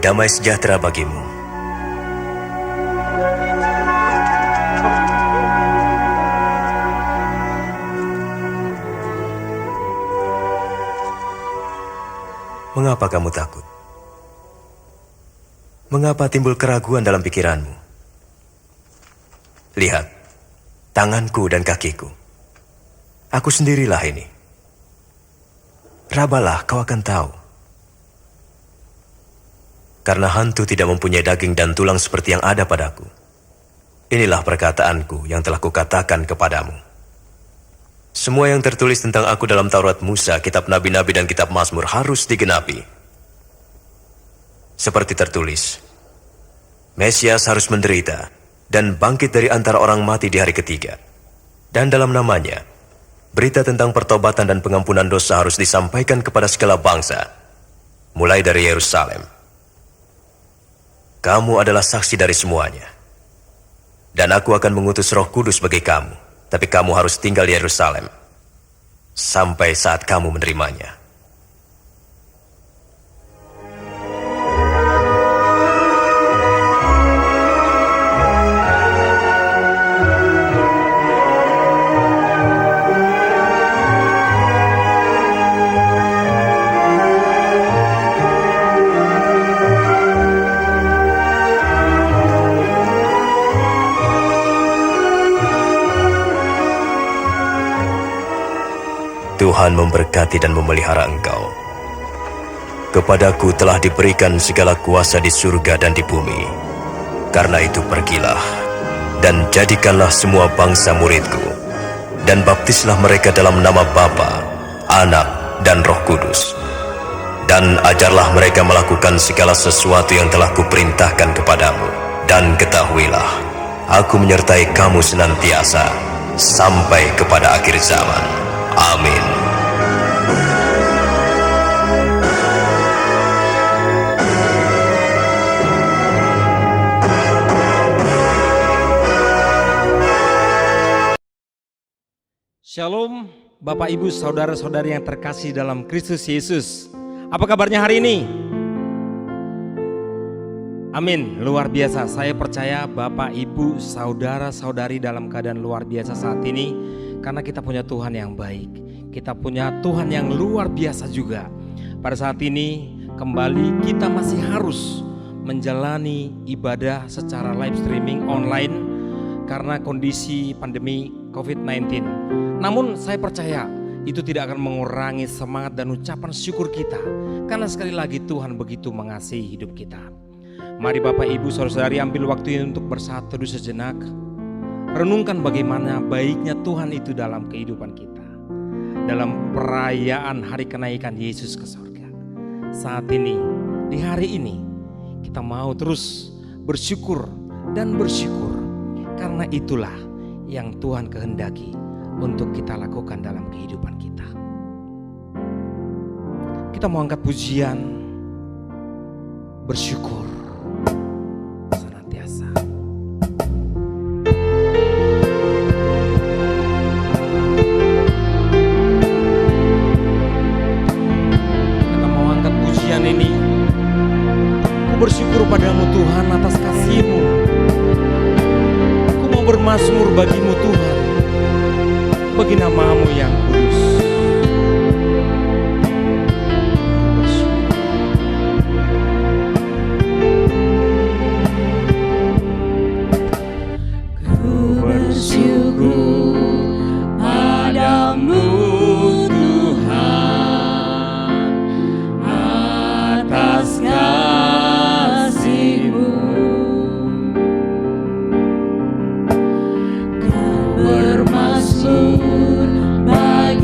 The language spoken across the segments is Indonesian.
Damai sejahtera bagimu. Mengapa kamu takut? Mengapa timbul keraguan dalam pikiranmu? Lihat, tanganku dan kakiku. Aku sendirilah ini. Rabalah, kau akan tahu. Karena hantu tidak mempunyai daging dan tulang seperti yang ada padaku. Inilah perkataanku yang telah kukatakan kepadamu. Semua yang tertulis tentang aku dalam Taurat Musa, kitab Nabi-Nabi dan kitab Mazmur harus digenapi. Seperti tertulis, Mesias harus menderita dan bangkit dari antara orang mati di hari ketiga. Dan dalam namanya, berita tentang pertobatan dan pengampunan dosa harus disampaikan kepada segala bangsa, mulai dari Yerusalem. Kamu adalah saksi dari semuanya. Dan aku akan mengutus Roh Kudus bagi kamu, tapi kamu harus tinggal di Yerusalem sampai saat kamu menerimanya. Tuhan memberkati dan memelihara engkau. Kepadaku telah diberikan segala kuasa di surga dan di bumi. Karena itu pergilah, dan jadikanlah semua bangsa muridku, dan baptislah mereka dalam nama Bapa, Anak, dan Roh Kudus. Dan ajarlah mereka melakukan segala sesuatu yang telah kuperintahkan kepadamu. Dan ketahuilah, aku menyertai kamu senantiasa, sampai kepada akhir zaman. Amin. Shalom, Bapak Ibu Saudara-saudari yang terkasih dalam Kristus Yesus. Apa kabarnya hari ini? Amin, luar biasa. Saya percaya Bapak Ibu Saudara-saudari dalam keadaan luar biasa saat ini, karena kita punya Tuhan yang baik. Kita punya Tuhan yang luar biasa juga. Pada saat ini kembali kita masih harus menjalani ibadah secara live streaming online karena kondisi pandemi COVID-19. Namun saya percaya itu tidak akan mengurangi semangat dan ucapan syukur kita, karena sekali lagi Tuhan begitu mengasihi hidup kita. Mari Bapak Ibu Saudara-saudari ambil waktu ini untuk bersatu teduh sejenak. Renungkan bagaimana baiknya Tuhan itu dalam kehidupan kita, dalam perayaan hari kenaikan Yesus ke surga. Saat ini, di hari ini, kita mau terus bersyukur dan bersyukur, karena itulah yang Tuhan kehendaki untuk kita lakukan dalam kehidupan kita. Kita mau angkat pujian, bersyukur senantiasa. Kita mau angkat pujian ini. Ku bersyukur padamu Tuhan atas kasih-Mu. Ku mau bermazmur bagimu Tuhan, bagi nama-Mu yang kudus. Ku bersyukur padamu Tuhan atas kasih-Mu. Ku bermazmur bagi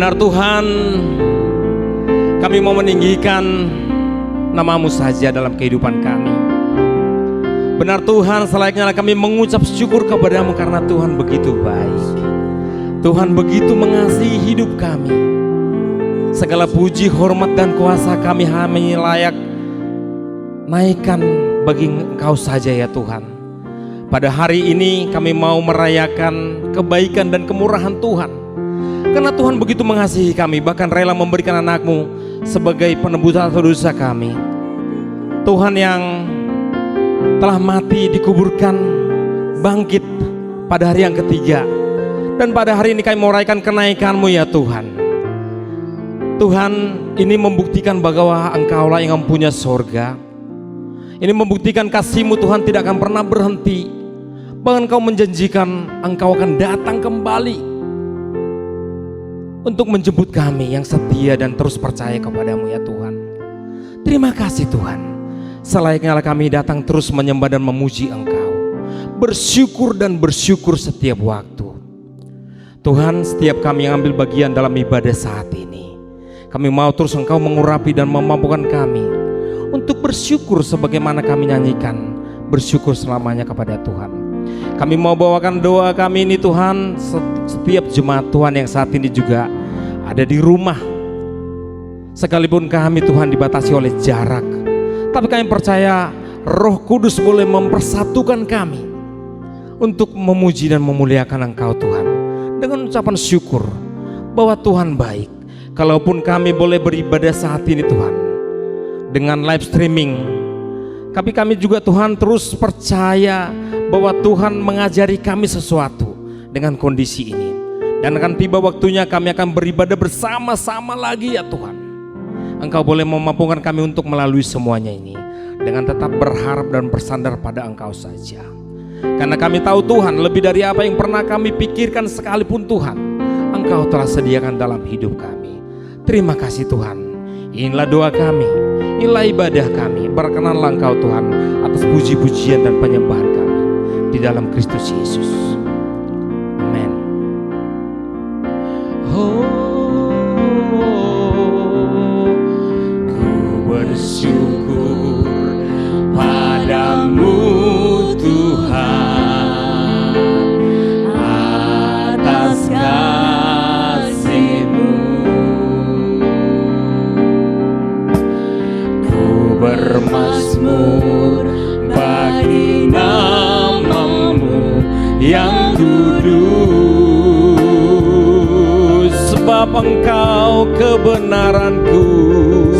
Benar Tuhan, kami mau meninggikan nama-Mu saja dalam kehidupan kami. Benar Tuhan, selayaknya kami mengucap syukur kepada-Mu karena Tuhan begitu baik. Tuhan begitu mengasihi hidup kami. Segala puji, hormat dan kuasa kami hanya layak naikkan bagi Engkau saja ya Tuhan. Pada hari ini kami mau merayakan kebaikan dan kemurahan Tuhan. Karena Tuhan begitu mengasihi kami, bahkan rela memberikan anak-Mu sebagai penebusan dosa kami. Tuhan yang telah mati, dikuburkan, bangkit pada hari yang ketiga. Dan pada hari ini kami mau merayakan kenaikan-Mu ya Tuhan. Tuhan, ini membuktikan bahwa Engkaulah yang mempunyai sorga. Ini membuktikan kasih-Mu Tuhan tidak akan pernah berhenti. Bahkan Engkau menjanjikan Engkau akan datang kembali untuk menjemput kami yang setia dan terus percaya kepada-Mu ya Tuhan. Terima kasih Tuhan. Selayaknya kami datang terus menyembah dan memuji Engkau, bersyukur dan bersyukur setiap waktu. Tuhan, setiap kami yang ambil bagian dalam ibadah saat ini, kami mau terus Engkau mengurapi dan memampukan kami untuk bersyukur sebagaimana kami nyanyikan, bersyukur selamanya kepada Tuhan. Kami mau bawakan doa kami ini Tuhan, setiap jemaat Tuhan yang saat ini juga ada di rumah. Sekalipun kami Tuhan dibatasi oleh jarak, tapi kami percaya Roh Kudus boleh mempersatukan kami untuk memuji dan memuliakan Engkau Tuhan. Dengan ucapan syukur bahwa Tuhan baik. Kalaupun kami boleh beribadah saat ini Tuhan dengan live streaming, tapi kami juga Tuhan terus percaya bahwa Tuhan mengajari kami sesuatu dengan kondisi ini. Dan akan tiba waktunya kami akan beribadah bersama-sama lagi ya Tuhan. Engkau boleh memampukan kami untuk melalui semuanya ini dengan tetap berharap dan bersandar pada Engkau saja. Karena kami tahu Tuhan, lebih dari apa yang pernah kami pikirkan sekalipun Tuhan, Engkau telah sediakan dalam hidup kami. Terima kasih Tuhan. Inilah doa kami, inilah ibadah kami. Berkenanlah Engkau Tuhan atas puji-pujian dan penyembahan kami di dalam Kristus Yesus. Amin. Ku bersyukur padamu Tuhan atas kasih-Mu. Ku bermazmur bagi nama-Mu yang kudus, Sebab Engkau kebenaranku,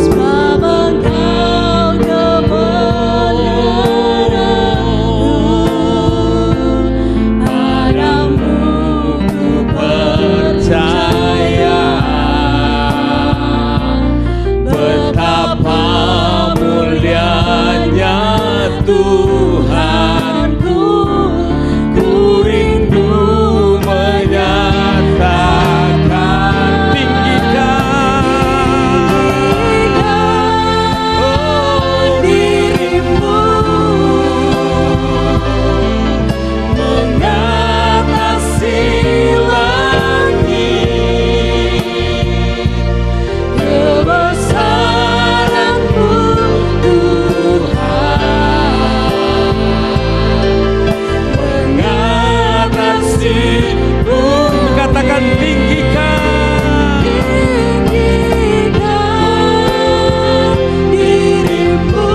sebab Engkau kebenaranku. Padamu ku percaya, betapa mulianya Tuhanku. Ku rindu menyatakan, tinggikan dirimu mengatasi langit. Kebesaran-Mu Tuhan mengatasi bumi. katakan tinggikan. Tinggikan dirimu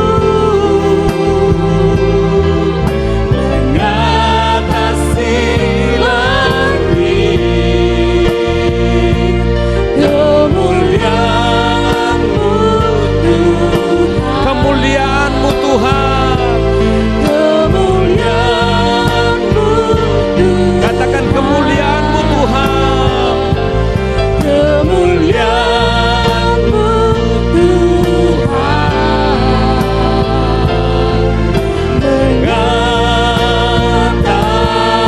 mengatasi langit. Kemuliaan-Mu Tuhan, Kemuliaan-Mu Tuhan. kemuliaan-Mu Tuhan. Katakan kemuliaan-Mu Tuhan. Kemuliaan-Mu Tuhan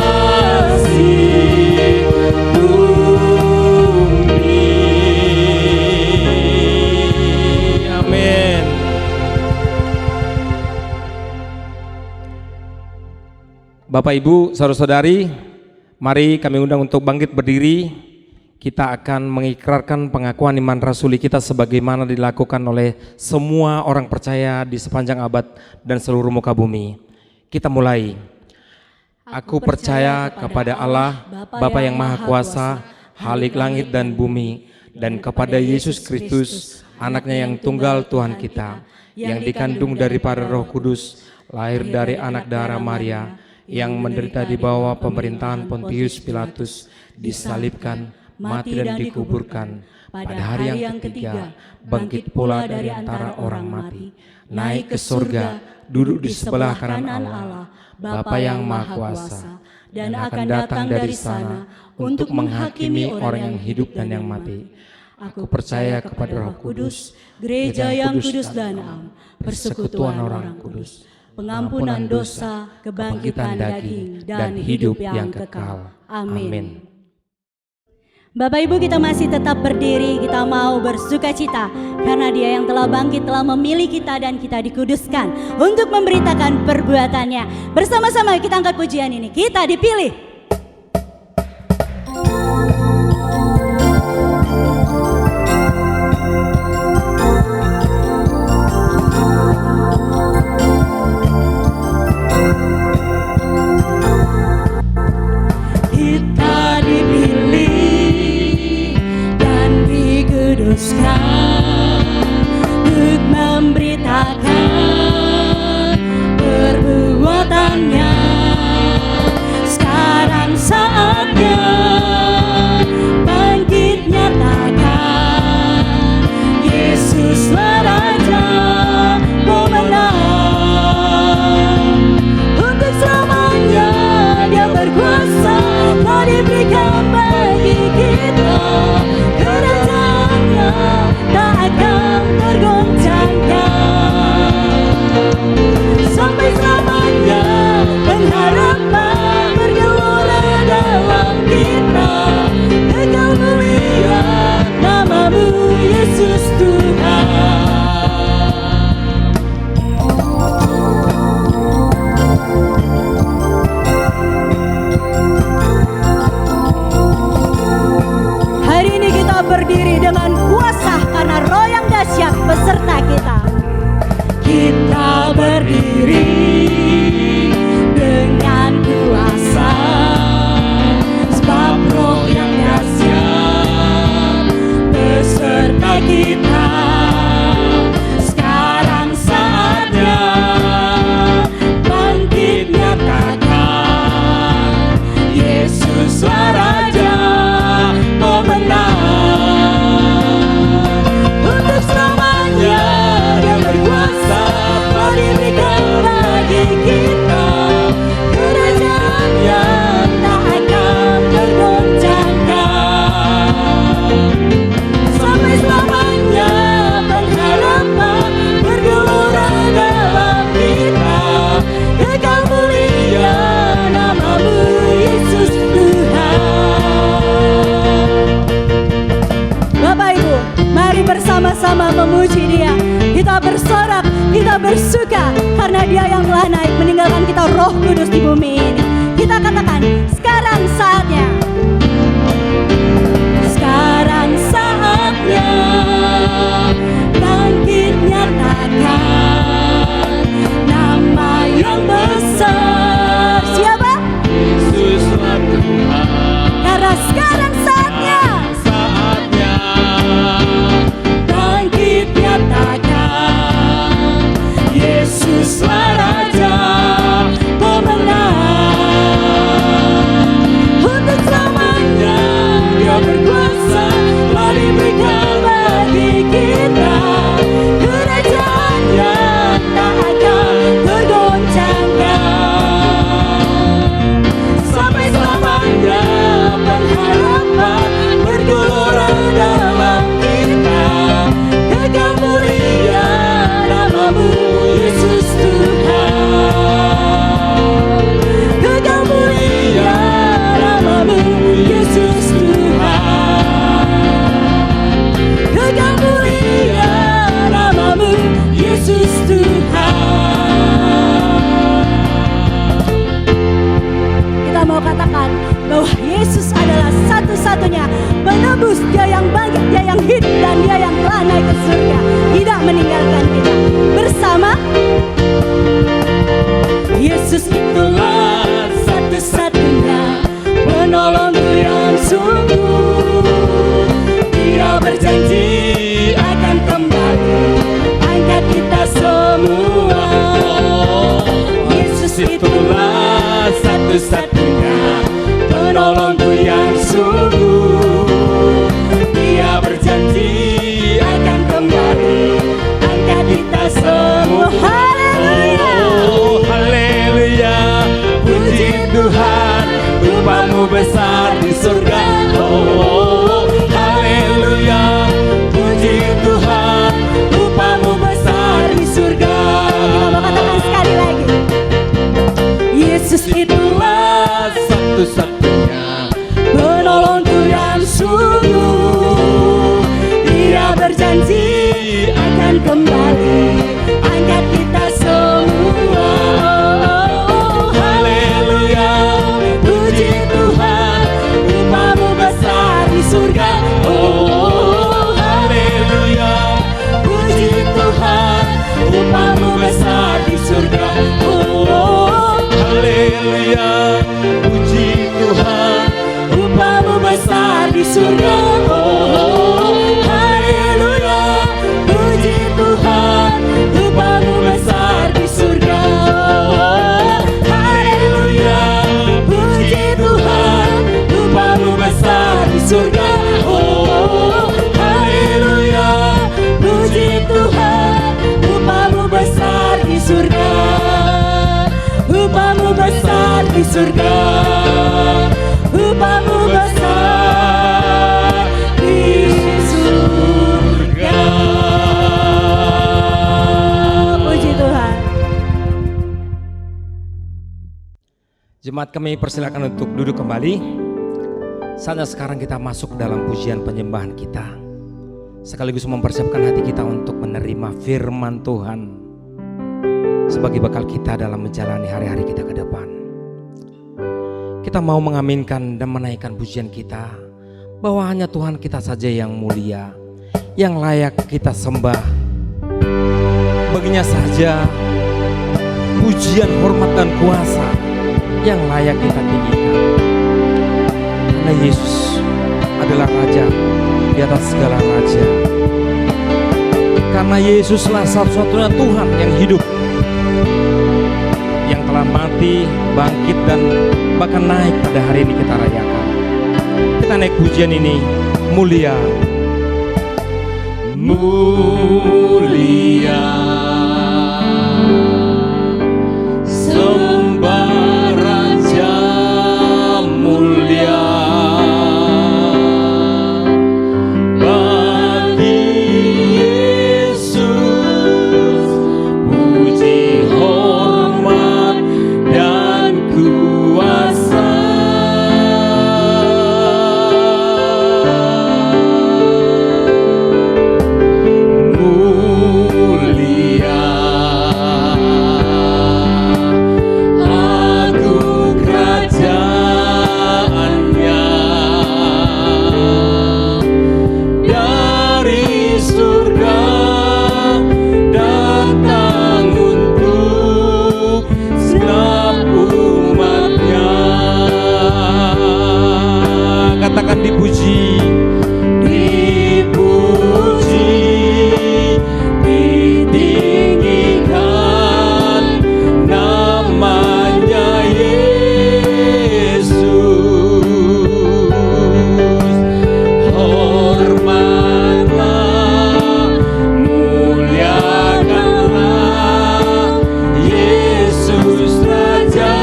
mengatasi bumi. Amin. Bapak Ibu, saudara-saudari, mari kami undang untuk bangkit berdiri. kita akan mengikrarkan pengakuan iman rasuli kita sebagaimana dilakukan oleh semua orang percaya di sepanjang abad dan seluruh muka bumi. Kita mulai. Aku percaya kepada Allah, Bapa yang Maha Kuasa, Khalik langit dan bumi, dan kepada Yesus Kristus, Anaknya yang tunggal Tuhan kita, yang dikandung daripada Roh Kudus, lahir dari anak darah Maria, yang menderita di bawah pemerintahan Pontius Pilatus, disalibkan, mati dan dikuburkan. Pada hari yang ketiga, bangkit pula dari antara orang mati, naik ke surga, duduk di sebelah kanan Allah, Bapa yang Maha Kuasa, dan akan datang dari sana untuk menghakimi orang yang hidup dan yang mati. Aku percaya kepada Roh Kudus, gereja yang kudus dan am, persekutuan orang kudus, pengampunan dosa, kebangkitan daging, dan hidup yang kekal. Amin. Bapak Ibu, kita masih tetap berdiri, kita mau bersuka cita karena Dia yang telah bangkit telah memilih kita dan kita dikuduskan untuk memberitakan perbuatannya. Bersama-sama kita angkat pujian ini, kita dipilih. Kita dipilih dan dikuduskan untuk memberitakan perbuatannya. Sekarang saatnya bangkit nyatakan Yesuslah Raja pemenang. Untuk selamanya Dia berkuasa, telah diberikan bagi kita. Kerajaannya tak akan tergoncangkan. Sampai selamanya pengharapan bergelora dalam kita. Kekal mulia nama-Mu Yesus Tuhan. Hari ini kita berdiri dengan kuasa karena Roh yang dahsyat beserta kita. Kita berdiri dengan kuasa, sebab Roh yang dahsyat beserta kita. Sekarang saatnya bangkit nyatakan Yesuslah Raja pemenang. Untuk selamanya Dia berkuasa, telah diberikan bagi kita. Kerajaannya tak akan tergoncangkan. Sampai selamanya pengharapan bergelora dalam kita. Kekal mulia nama-Mu Yesus Tuhan. Bapak Ibu, mari bersama-sama memuji Dia. Kita bersorak, kita bersuka karena Dia yang telah naik meninggalkan kita Roh Kudus di bumi ini. Kita katakan, sekarang saatnya. Sekarang saatnya bangkit nyatakan nama yang besar. Siapa? Yesuslah Tuhan. Karena sekarang saatnya. Saatnya bangkit nyatakan Yesuslah Raja pemenang. Untuk akan kembali angkat kita semua. Haleluya, puji Tuhan, upamu besar di surga. Oh, haleluya, puji Tuhan, upamu besar di surga. Oh, haleluya, puji Tuhan, upamu besar di surga. Oh, haleluya, puji Tuhan, upamu besar di surga. Oh, haleluya, puji Tuhan, upamu besar di surga. Oh, haleluya, puji Tuhan, upamu besar di surga. Upamu besar di surga. Upamu besar di surga. Puji Tuhan. Jemaat kami persilakan untuk duduk kembali. Saatnya sekarang kita masuk dalam pujian penyembahan kita, sekaligus mempersiapkan hati kita untuk menerima firman Tuhan sebagai bekal kita dalam menjalani hari-hari kita ke depan. Kita mau mengaminkan dan menaikkan pujian kita bahwa hanya Tuhan kita saja yang mulia, yang layak kita sembah. Baginya saja pujian, hormat dan kuasa yang layak kita tinggikan. Karena Yesus adalah Raja di atas segala raja. Karena Yesuslah satu-satunya Tuhan yang hidup, yang telah mati, bangkit dan bahkan naik pada hari ini kita rayakan. Kita naik pujian ini, mulia. Mulia, sembah Raja mulia, bagi Yesus puji, hormat dan kuasa. Mulia, agung kerajaannya, dari surga datang untuk segenap umatnya. Katakan dipuji, Dipuji, ditinggikan namanya Yesus. Hormatlah, muliakanlah Yesus Raja.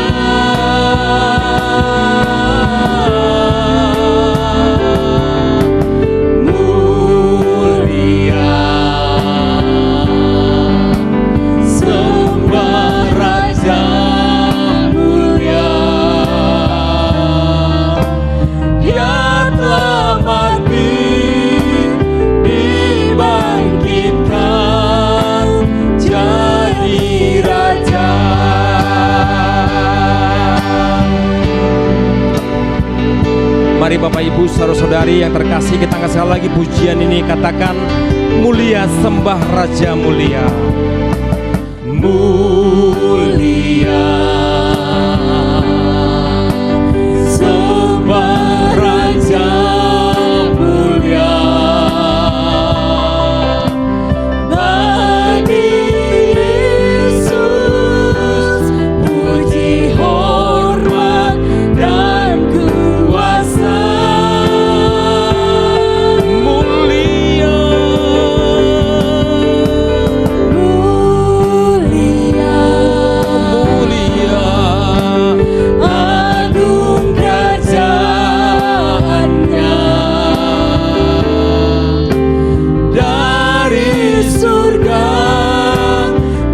Mulia, sembah Raja mulia. Dia telah mati, dibangkitkan jadi Raja. mari Bapak Ibu saudara-saudari yang terkasih, kita angkat sekali lagi pujian ini. Katakan mulia, sembah Raja mulia. Mulia, sembah Raja mulia, bagi Yesus puji, hormat dan kuasa. Mulia, Mulia, mulia, agung kerajaannya, dari surga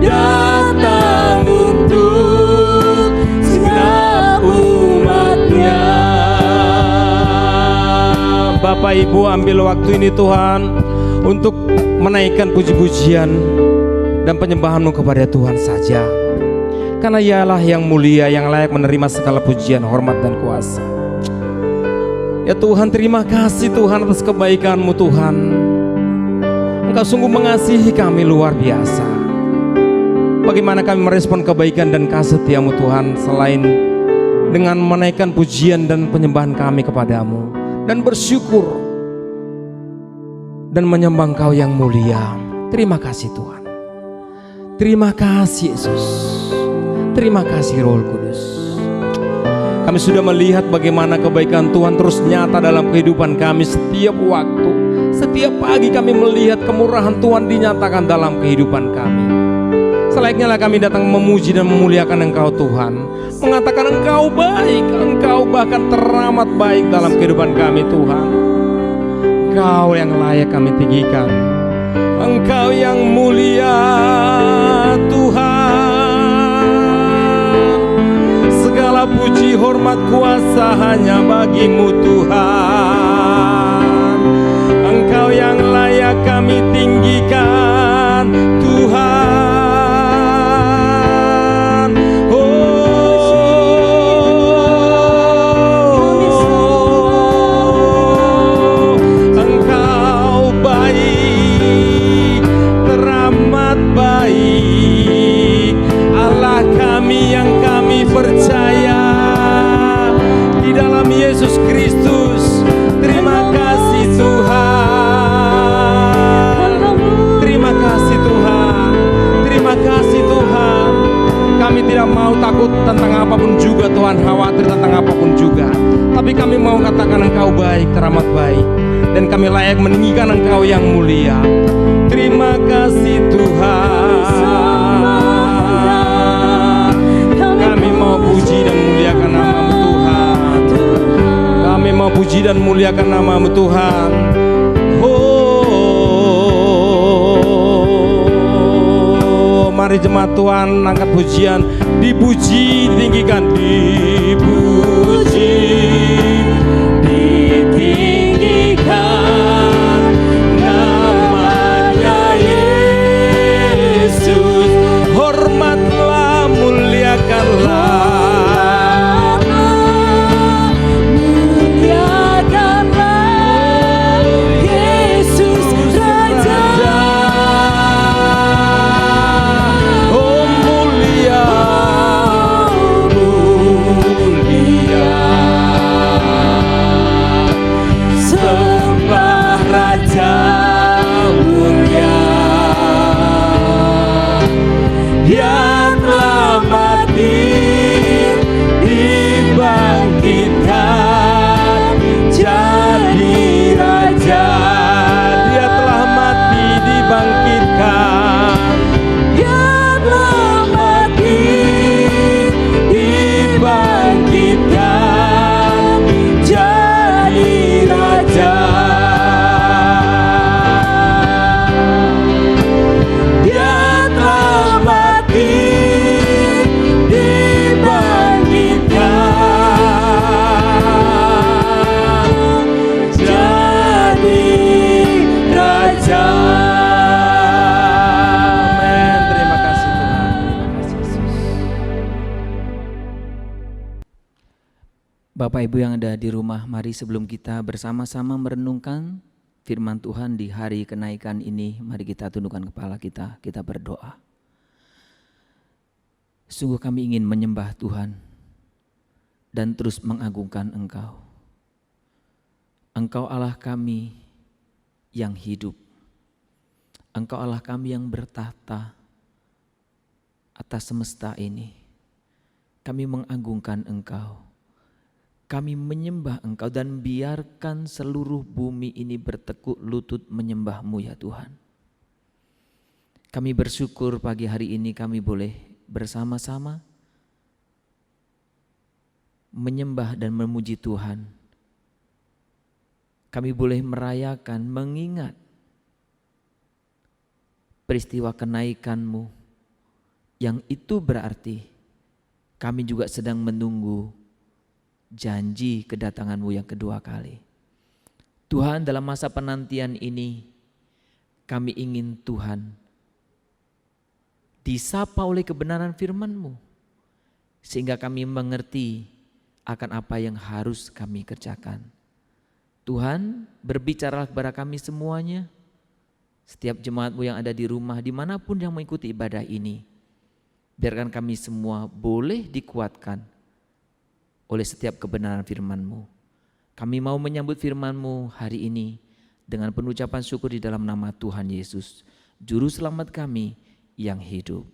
datang untuk segenap umatnya. Bapak Ibu ambil waktu ini Tuhan untuk menaikkan puji-pujian dan penyembahan-Mu kepada Tuhan saja. Karena Ialah yang mulia, yang layak menerima segala pujian, hormat dan kuasa. Ya Tuhan, terima kasih Tuhan atas kebaikan-Mu Tuhan. Engkau sungguh mengasihi kami luar biasa. Bagaimana kami merespon kebaikan dan kasih setia-Mu Tuhan, selain dengan menaikkan pujian dan penyembahan kami kepadamu, dan bersyukur dan menyembah Engkau yang mulia. Terima kasih Tuhan. Terima kasih Yesus. Terima kasih Roh Kudus. Kami sudah melihat bagaimana kebaikan Tuhan terus nyata dalam kehidupan kami setiap waktu. Setiap pagi kami melihat kemurahan Tuhan dinyatakan dalam kehidupan kami. Selayaknya kami datang memuji dan memuliakan Engkau Tuhan, mengatakan Engkau baik, Engkau bahkan teramat baik dalam kehidupan kami Tuhan. Engkau yang layak kami tinggikan, Engkau yang mulia Tuhan. Segala puji, hormat, kuasa hanya bagi-Mu Tuhan. Engkau yang layak kami tinggikan Tuhan. Engkau baik, teramat baik, Allah kami yang kami percaya di dalam Yesus Kristus. Terima kasih Tuhan. Terima kasih Tuhan. Terima kasih Tuhan. Kami tidak mau takut tentang apapun juga Tuhan, khawatir tentang apapun juga. Tapi kami mau katakan Engkau baik, teramat baik, dan kami layak meninggikan Engkau yang mulia. Terima kasih Tuhan. Kami mau puji dan muliakan nama-Mu Tuhan. Kami mau puji dan muliakan nama-Mu Tuhan. Mari jemaat Tuhan angkat pujian, dipuji, ditinggikan, dipuji, ditinggikan namanya Yesus. Hormatlah, muliakanlah, Bapak Ibu yang ada di rumah, mari sebelum kita bersama-sama merenungkan firman Tuhan di hari kenaikan ini, mari kita tundukkan kepala kita berdoa. Sungguh kami ingin menyembah Tuhan dan terus mengagungkan Engkau. Engkau Allah kami yang hidup. Engkau Allah kami yang bertahta atas semesta ini. Kami mengagungkan Engkau. Kami menyembah Engkau dan biarkan seluruh bumi ini bertekuk lutut menyembah-Mu ya Tuhan. Kami bersyukur pagi hari ini kami boleh bersama-sama menyembah dan memuji Tuhan. Kami boleh merayakan, mengingat peristiwa kenaikan-Mu, yang itu berarti kami juga sedang menunggu janji kedatangan-Mu yang kedua kali. Tuhan, dalam masa penantian ini kami ingin Tuhan disapa oleh kebenaran firman-Mu, sehingga kami mengerti akan apa yang harus kami kerjakan. Tuhan, berbicaralah kepada kami semuanya, setiap jemaat-Mu yang ada di rumah, dimanapun yang mengikuti ibadah ini. Biarkan kami semua boleh dikuatkan oleh setiap kebenaran firman-Mu. Kami mau menyambut firman-Mu hari ini dengan penuh ucapan syukur di dalam nama Tuhan Yesus, Juru Selamat kami yang hidup.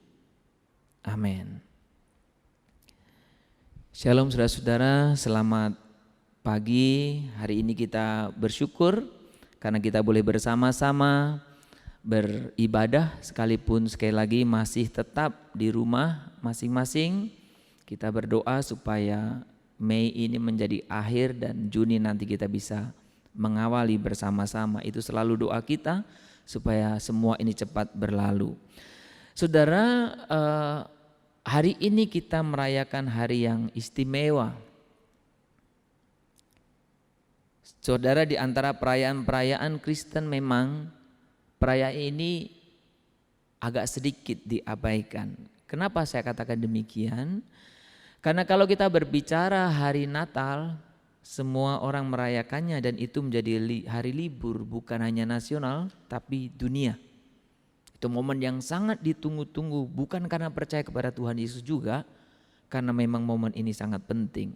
Amin. Shalom saudara-saudara, selamat pagi. Hari ini kita bersyukur karena kita boleh bersama-sama beribadah, sekalipun sekali lagi masih tetap di rumah masing-masing. Kita berdoa supaya Mei ini menjadi akhir dan Juni nanti kita bisa mengawali bersama-sama. Itu selalu doa kita supaya semua ini cepat berlalu. Saudara, hari ini kita merayakan hari yang istimewa. Saudara, di antara perayaan-perayaan Kristen memang perayaan ini agak sedikit diabaikan. Kenapa saya katakan demikian? Karena kalau kita berbicara hari Natal, semua orang merayakannya dan itu menjadi hari libur bukan hanya nasional tapi dunia. Itu momen yang sangat ditunggu-tunggu, bukan karena percaya kepada Tuhan Yesus juga, karena memang momen ini sangat penting.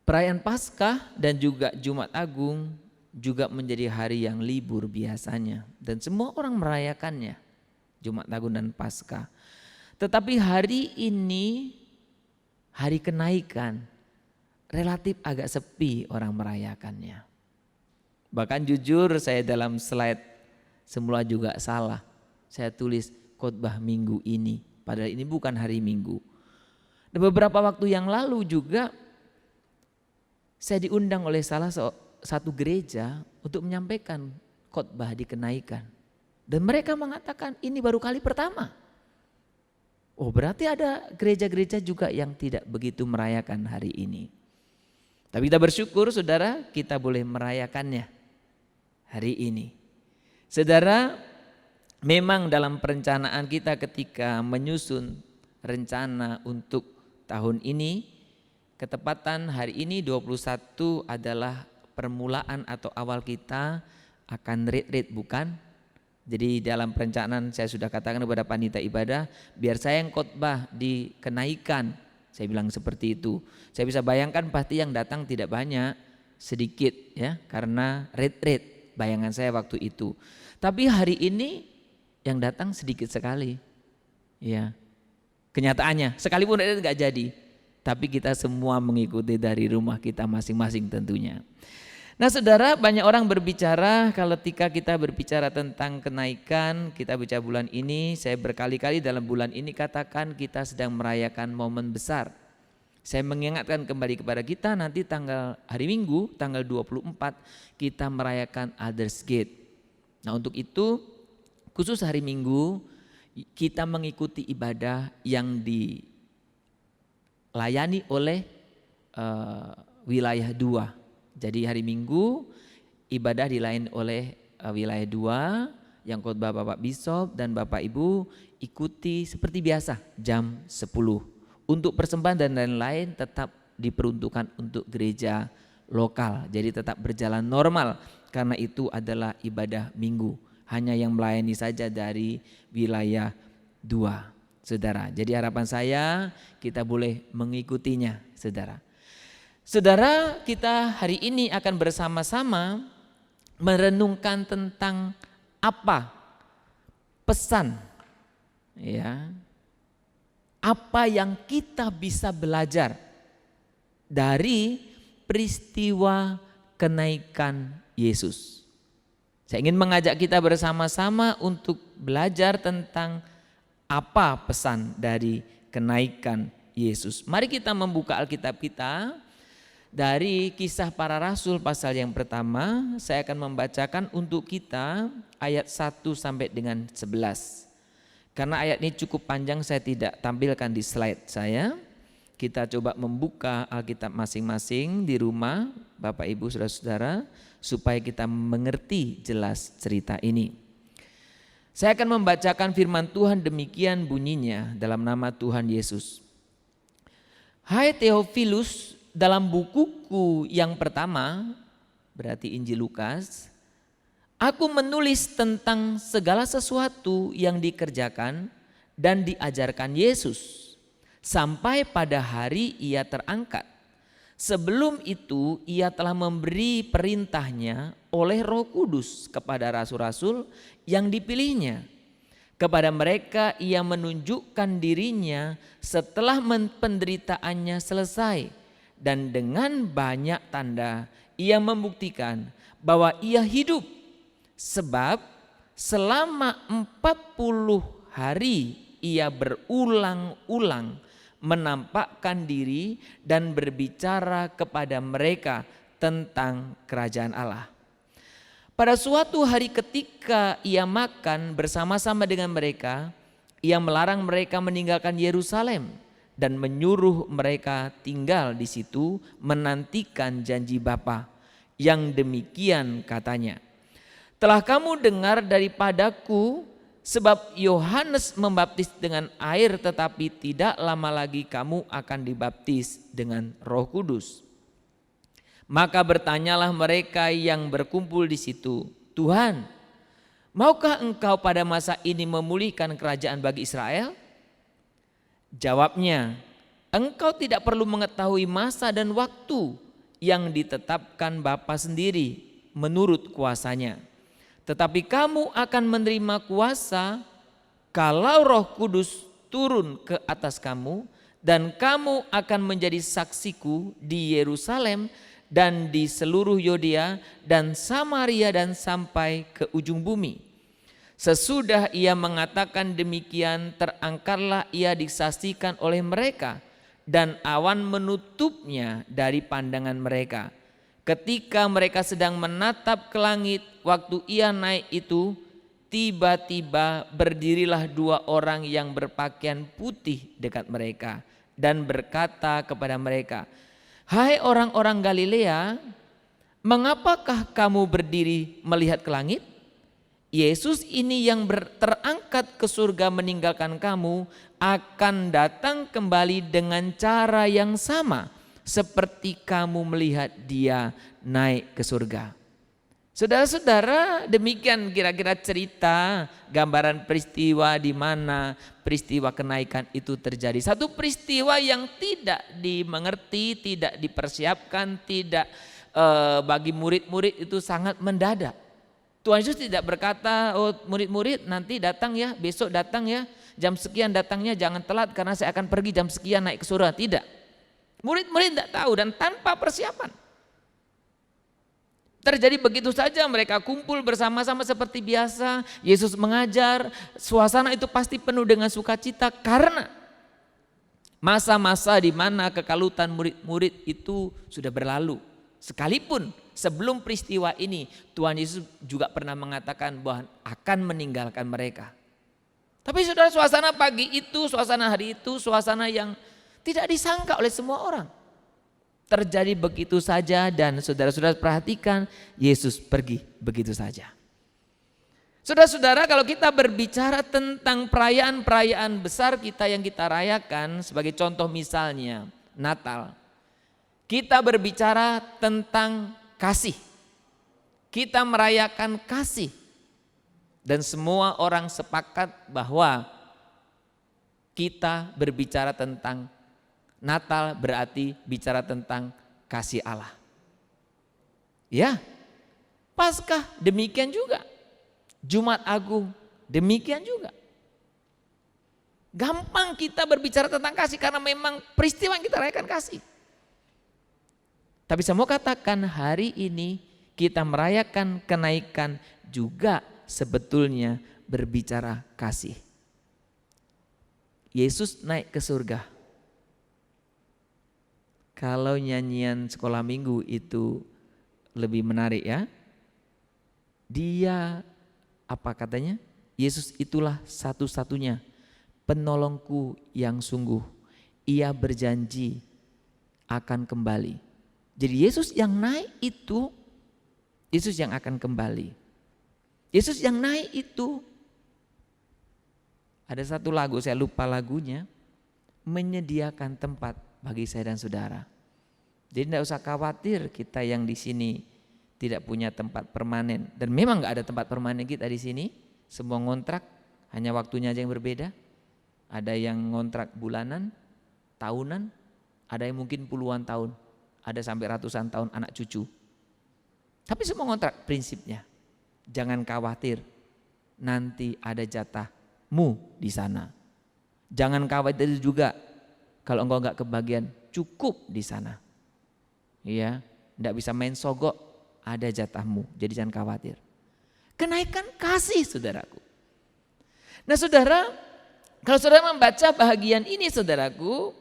Perayaan Paskah dan juga Jumat Agung juga menjadi hari yang libur biasanya, dan semua orang merayakannya, Jumat Agung dan Paskah. Tetapi hari ini, hari kenaikan, relatif agak sepi orang merayakannya. Bahkan jujur saya dalam slide semula juga salah. Saya tulis khotbah minggu ini, padahal ini bukan hari Minggu. Dan beberapa waktu yang lalu juga saya diundang oleh salah satu gereja untuk menyampaikan khotbah di kenaikan. Dan mereka mengatakan ini baru kali pertama. Oh, berarti ada gereja-gereja juga yang tidak begitu merayakan hari ini. Tapi kita bersyukur saudara, kita boleh merayakannya hari ini. Saudara, memang dalam perencanaan kita ketika menyusun rencana untuk tahun ini, ketepatan hari ini 21 adalah permulaan atau awal kita akan retreat, bukan? Jadi dalam perencanaan saya sudah katakan kepada panitia ibadah, biar saya yang khotbah di kenaikan. Saya bilang seperti itu. Saya bisa bayangkan pasti yang datang tidak banyak, sedikit ya, karena retreat bayangan saya waktu itu. Tapi hari ini yang datang sedikit sekali, ya. Kenyataannya sekalipun retreat nggak jadi, tapi kita semua mengikuti dari rumah kita masing-masing tentunya. Nah saudara, banyak orang berbicara kalau ketika kita berbicara tentang kenaikan, kita bicara bulan ini, saya berkali-kali dalam bulan ini katakan kita sedang merayakan momen besar. Saya mengingatkan kembali kepada kita nanti hari Minggu tanggal 24 kita merayakan Others Gate. Nah untuk itu khusus hari Minggu kita mengikuti ibadah yang dilayani oleh wilayah 2. Jadi hari Minggu ibadah dilayani oleh wilayah 2 yang khotbah Bapak Bishop dan Bapak Ibu ikuti seperti biasa jam 10. Untuk persembahan dan lain-lain tetap diperuntukkan untuk gereja lokal. Jadi tetap berjalan normal karena itu adalah ibadah Minggu. Hanya yang melayani saja dari wilayah 2, saudara. Jadi harapan saya kita boleh mengikutinya, saudara. Saudara, kita hari ini akan bersama-sama merenungkan tentang apa pesan, ya, apa yang kita bisa belajar dari peristiwa kenaikan Yesus. Saya ingin mengajak kita bersama-sama untuk belajar tentang apa pesan dari kenaikan Yesus. Mari kita membuka Alkitab kita dari Kisah Para Rasul pasal yang pertama. Saya akan membacakan untuk kita ayat 1 sampai dengan 11. Karena ayat ini cukup panjang saya tidak tampilkan di slide saya. Kita coba membuka Alkitab masing-masing di rumah, Bapak Ibu Saudara-saudara, supaya kita mengerti jelas cerita ini. Saya akan membacakan firman Tuhan, demikian bunyinya dalam nama Tuhan Yesus. Hai Theophilus, dalam bukuku yang pertama, berarti Injil Lukas, aku menulis tentang segala sesuatu yang dikerjakan dan diajarkan Yesus sampai pada hari ia terangkat. Sebelum itu ia telah memberi perintahnya oleh Roh Kudus kepada rasul-rasul yang dipilihnya. Kepada mereka ia menunjukkan dirinya setelah penderitaannya selesai. Dan dengan banyak tanda ia membuktikan bahwa ia hidup. Sebab selama 40 hari ia berulang-ulang menampakkan diri dan berbicara kepada mereka tentang kerajaan Allah. Pada suatu hari ketika ia makan bersama-sama dengan mereka, ia melarang mereka meninggalkan Yerusalem dan menyuruh mereka tinggal di situ menantikan janji Bapa. Yang demikian katanya, telah kamu dengar daripadaku, sebab Yohanes membaptis dengan air, tetapi tidak lama lagi kamu akan dibaptis dengan Roh Kudus. Maka bertanyalah mereka yang berkumpul di situ, Tuhan, maukah engkau pada masa ini memulihkan kerajaan bagi Israel? Jawabnya, engkau tidak perlu mengetahui masa dan waktu yang ditetapkan Bapa sendiri menurut kuasanya. Tetapi kamu akan menerima kuasa kalau Roh Kudus turun ke atas kamu, dan kamu akan menjadi saksiku di Yerusalem dan di seluruh Yudea dan Samaria dan sampai ke ujung bumi. Sesudah ia mengatakan demikian, terangkatlah ia disaksikan oleh mereka, dan awan menutupnya dari pandangan mereka. Ketika mereka sedang menatap ke langit, waktu ia naik itu, tiba-tiba berdirilah 2 orang yang berpakaian putih dekat mereka dan berkata kepada mereka, hai orang-orang Galilea, mengapakah kamu berdiri melihat ke langit? Yesus ini yang terangkat ke surga meninggalkan kamu akan datang kembali dengan cara yang sama seperti kamu melihat dia naik ke surga. Saudara-saudara, demikian kira-kira cerita, gambaran peristiwa di mana peristiwa kenaikan itu terjadi. Satu peristiwa yang tidak dimengerti, tidak dipersiapkan, tidak bagi murid-murid itu sangat mendadak. Tuhan Yesus tidak berkata, oh murid-murid nanti datang ya, besok datang ya, jam sekian datangnya, jangan telat karena saya akan pergi jam sekian naik ke surga. Tidak. Murid-murid tidak tahu dan tanpa persiapan. Terjadi begitu saja, mereka kumpul bersama-sama seperti biasa. Yesus mengajar, suasana itu pasti penuh dengan sukacita karena masa-masa di mana kekalutan murid-murid itu sudah berlalu. Sekalipun sebelum peristiwa ini Tuhan Yesus juga pernah mengatakan bahwa akan meninggalkan mereka. Tapi saudara, suasana pagi itu, suasana hari itu, suasana yang tidak disangka oleh semua orang. Terjadi begitu saja dan saudara-saudara perhatikan, Yesus pergi begitu saja. Saudara-saudara, kalau kita berbicara tentang perayaan-perayaan besar kita yang kita rayakan, sebagai contoh misalnya Natal, kita berbicara tentang kasih. Kita merayakan kasih. Dan semua orang sepakat bahwa kita berbicara tentang Natal berarti bicara tentang kasih Allah. Ya, Paskah demikian juga. Jumat Agung demikian juga. Gampang kita berbicara tentang kasih karena memang peristiwa yang kita rayakan kasih. Tapi saya mau katakan hari ini kita merayakan kenaikan juga sebetulnya berbicara kasih. Yesus naik ke surga. Kalau nyanyian sekolah minggu itu lebih menarik ya. Dia apa katanya? Yesus itulah satu-satunya penolongku yang sungguh. Ia berjanji akan kembali. Jadi Yesus yang naik itu, Yesus yang akan kembali. Yesus yang naik itu, ada satu lagu, saya lupa lagunya, menyediakan tempat bagi saya dan saudara. Jadi tidak usah khawatir kita yang di sini tidak punya tempat permanen. Dan memang nggak ada tempat permanen kita di sini. Semua ngontrak, hanya waktunya aja yang berbeda. Ada yang ngontrak bulanan, tahunan, ada yang mungkin puluhan tahun, ada sampai ratusan tahun anak cucu. Tapi semua ngontrak prinsipnya. Jangan khawatir, nanti ada jatahmu di sana. Jangan khawatir juga kalau engkau nggak kebagian, cukup di sana. Iya, enggak bisa main sogok, ada jatahmu. Jadi jangan khawatir. Kenaikan kasih, saudaraku. Nah, saudara, kalau saudara membaca bahagian ini, saudaraku,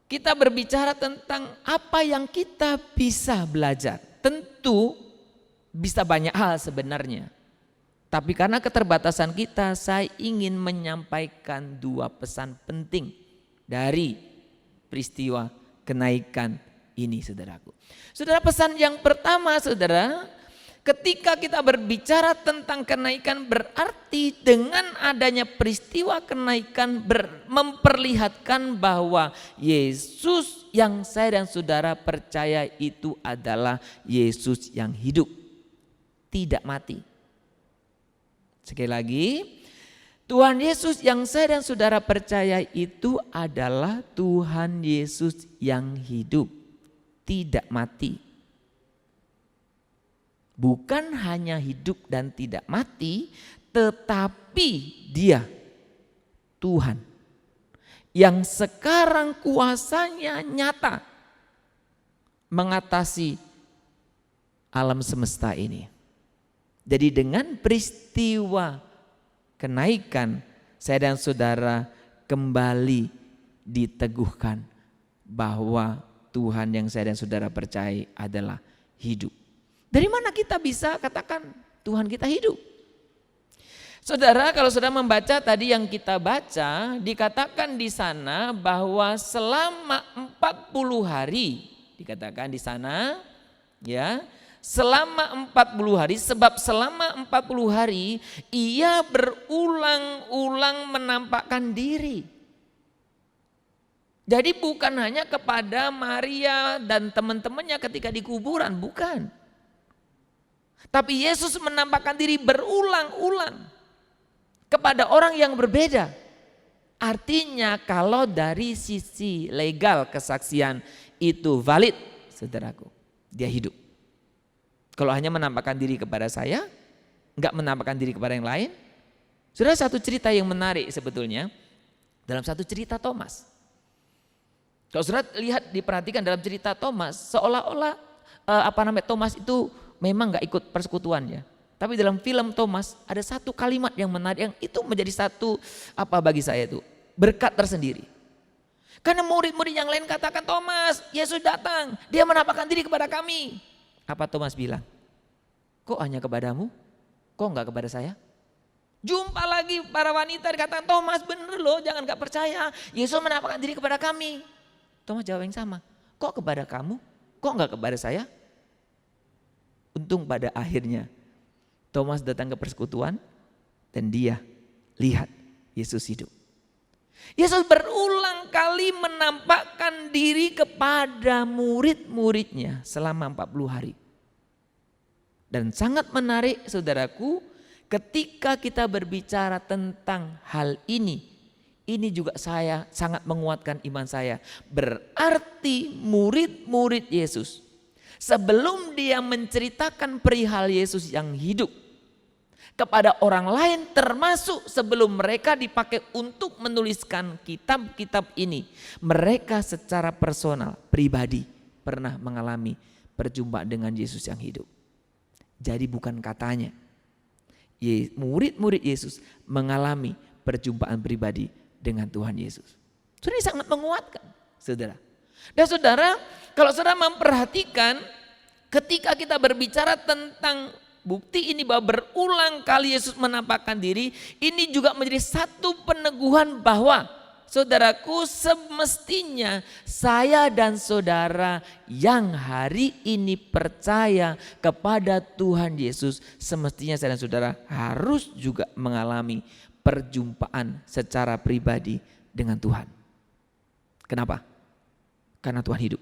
kita berbicara tentang apa yang kita bisa belajar. Tentu bisa banyak hal sebenarnya. Tapi karena keterbatasan kita, saya ingin menyampaikan 2 pesan penting dari peristiwa kenaikan ini, saudaraku. Saudara, pesan yang pertama, saudara, ketika kita berbicara tentang kenaikan berarti dengan adanya peristiwa kenaikan memperlihatkan bahwa Yesus yang saya dan saudara percaya itu adalah Yesus yang hidup, tidak mati. Sekali lagi, Tuhan Yesus yang saya dan saudara percaya itu adalah Tuhan Yesus yang hidup, tidak mati. Bukan hanya hidup dan tidak mati, tetapi Dia Tuhan yang sekarang kuasanya nyata mengatasi alam semesta ini. Jadi dengan peristiwa kenaikan, saya dan saudara kembali diteguhkan bahwa Tuhan yang saya dan saudara percaya adalah hidup. Dari mana kita bisa katakan Tuhan kita hidup? Saudara, kalau saudara membaca tadi yang kita baca, dikatakan di sana bahwa selama 40 hari, dikatakan di sana, ya, selama 40 hari, sebab selama 40 hari ia berulang-ulang menampakkan diri. Jadi bukan hanya kepada Maria dan teman-temannya ketika di kuburan, bukan. Tapi Yesus menampakkan diri berulang-ulang kepada orang yang berbeda. Artinya kalau dari sisi legal kesaksian itu valid, saudaraku, dia hidup. Kalau hanya menampakkan diri kepada saya, enggak menampakkan diri kepada yang lain. Saudara, satu cerita yang menarik sebetulnya dalam satu cerita Thomas. Kalau saudara lihat, diperhatikan dalam cerita Thomas, seolah-olah Thomas itu memang enggak ikut persekutuannya. Tapi dalam film Thomas ada satu kalimat yang menarik, yang itu menjadi satu bagi saya itu berkat tersendiri. Karena murid-murid yang lain katakan, Thomas, Yesus datang, dia menampakkan diri kepada kami. Apa Thomas bilang? Kok hanya kepadamu? Kok enggak kepada saya? Jumpa lagi para wanita dikatakan, Thomas bener loh, jangan enggak percaya. Yesus menampakkan diri kepada kami. Thomas jawab yang sama. Kok kepada kamu? Kok enggak kepada saya? Untung pada akhirnya Thomas datang ke persekutuan dan dia lihat Yesus hidup. Yesus berulang kali menampakkan diri kepada murid-muridnya selama 40 hari. Dan sangat menarik, saudaraku, ketika kita berbicara tentang hal ini juga saya sangat menguatkan iman saya. Berarti murid-murid Yesus sebelum dia menceritakan perihal Yesus yang hidup kepada orang lain, termasuk sebelum mereka dipakai untuk menuliskan kitab-kitab ini, mereka secara personal, pribadi pernah mengalami perjumpaan dengan Yesus yang hidup. Jadi bukan katanya, murid-murid Yesus mengalami perjumpaan pribadi dengan Tuhan Yesus. Ini sangat menguatkan, saudara. Dan saudara, kalau saudara memperhatikan, ketika kita berbicara tentang bukti ini bahwa berulang kali Yesus menampakkan diri, ini juga menjadi satu peneguhan bahwa Saudaraku, semestinya saya dan saudara yang hari ini percaya kepada Tuhan Yesus, semestinya saya dan saudara harus juga mengalami perjumpaan secara pribadi dengan Tuhan. Kenapa? Karena Tuhan hidup.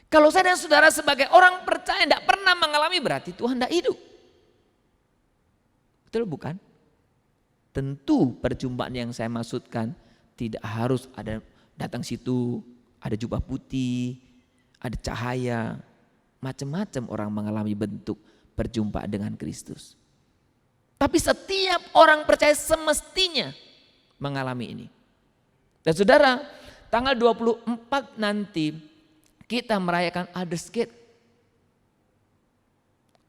Kalau saya dan saudara sebagai orang percaya tidak pernah mengalami, berarti Tuhan tidak hidup. Betul bukan? Tentu perjumpaan yang saya maksudkan tidak harus ada datang situ, ada jubah putih, ada cahaya, macam-macam orang mengalami bentuk perjumpaan dengan Kristus. Tapi setiap orang percaya semestinya mengalami ini. Dan saudara, tanggal 24 nanti kita merayakan Others Gate.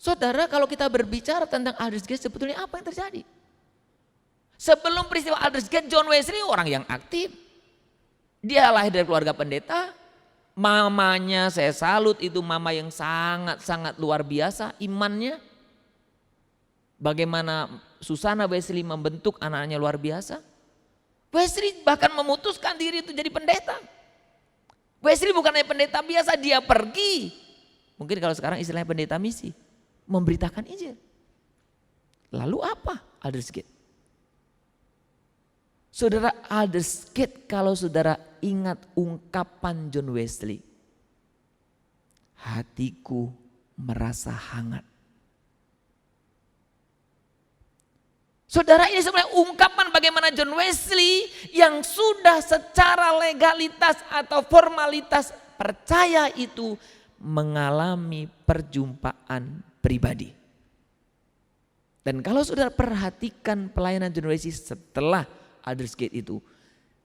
Saudara, kalau kita berbicara tentang Others Gate, sebetulnya apa yang terjadi? Sebelum peristiwa Others Gate, John Wesley orang yang aktif. Dia lahir dari keluarga pendeta. Mamanya saya salut, itu mama yang sangat-sangat luar biasa imannya. Bagaimana Susana Wesley membentuk anak-anaknya luar biasa. Wesley bahkan memutuskan diri itu jadi pendeta. Wesley bukan hanya pendeta biasa, dia pergi. Mungkin kalau sekarang istilahnya pendeta misi. Memberitakan Injil. Lalu apa Others Gate? Saudara, Others Gate kalau saudara ingat ungkapan John Wesley. Hatiku merasa hangat. Saudara, ini sebenarnya ungkapan bagaimana John Wesley yang sudah secara legalitas atau formalitas percaya itu mengalami perjumpaan pribadi. Dan kalau saudara perhatikan pelayanan John Wesley setelah Others Gate itu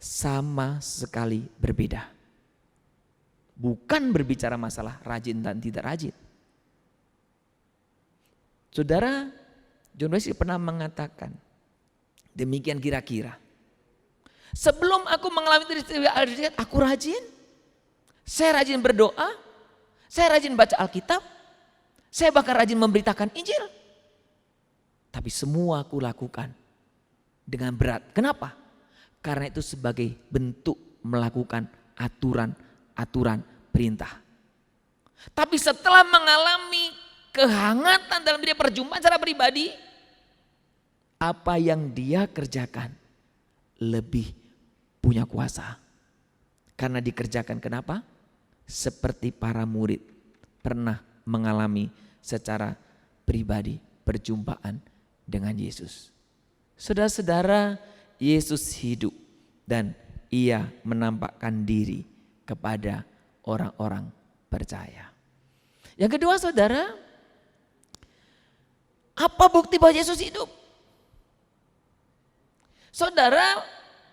sama sekali berbeda. Bukan berbicara masalah rajin dan tidak rajin. Saudara, John Wesley pernah mengatakan demikian kira-kira. Sebelum aku mengalami peristiwa Others Gate, aku rajin. Saya rajin berdoa, saya rajin baca Alkitab, saya bahkan rajin memberitakan Injil. Tapi semua aku lakukan dengan berat. Kenapa? Karena itu sebagai bentuk melakukan aturan perintah. Tapi setelah mengalami kehangatan dalam diri perjumpaan secara pribadi, apa yang dia kerjakan lebih punya kuasa. Karena dikerjakan kenapa? Seperti para murid pernah mengalami secara pribadi perjumpaan dengan Yesus. Saudara-saudara, Yesus hidup dan ia menampakkan diri kepada orang-orang percaya. Yang kedua, saudara, apa bukti bahwa Yesus hidup? Saudara,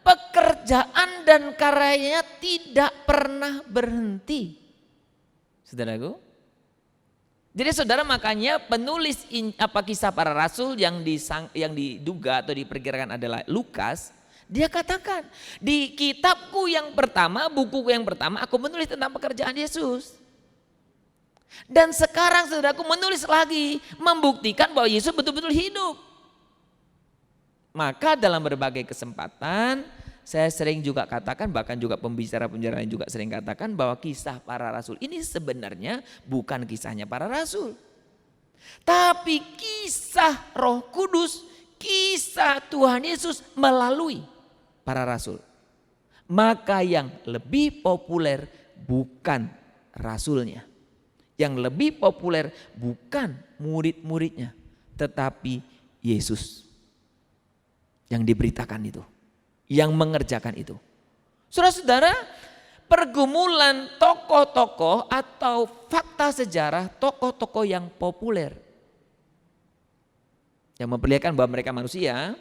pekerjaan dan karyanya tidak pernah berhenti. Saudaraku, jadi saudara, makanya penulis kisah para rasul yang diduga atau diperkirakan adalah Lukas, dia katakan di kitabku yang pertama, bukuku yang pertama, aku menulis tentang pekerjaan Yesus. Dan sekarang saudaraku menulis lagi, membuktikan bahwa Yesus betul-betul hidup. Maka dalam berbagai kesempatan saya sering juga katakan, bahkan juga pembicara-pembicara lain juga sering katakan bahwa kisah para rasul ini sebenarnya bukan kisahnya para rasul. Tapi kisah Roh Kudus, kisah Tuhan Yesus melalui para rasul. Maka yang lebih populer bukan rasulnya. Yang lebih populer bukan murid-muridnya, tetapi Yesus yang diberitakan itu, yang mengerjakan itu. Saudara-saudara, pergumulan tokoh-tokoh atau fakta sejarah tokoh-tokoh yang populer yang memperlihatkan bahwa mereka manusia,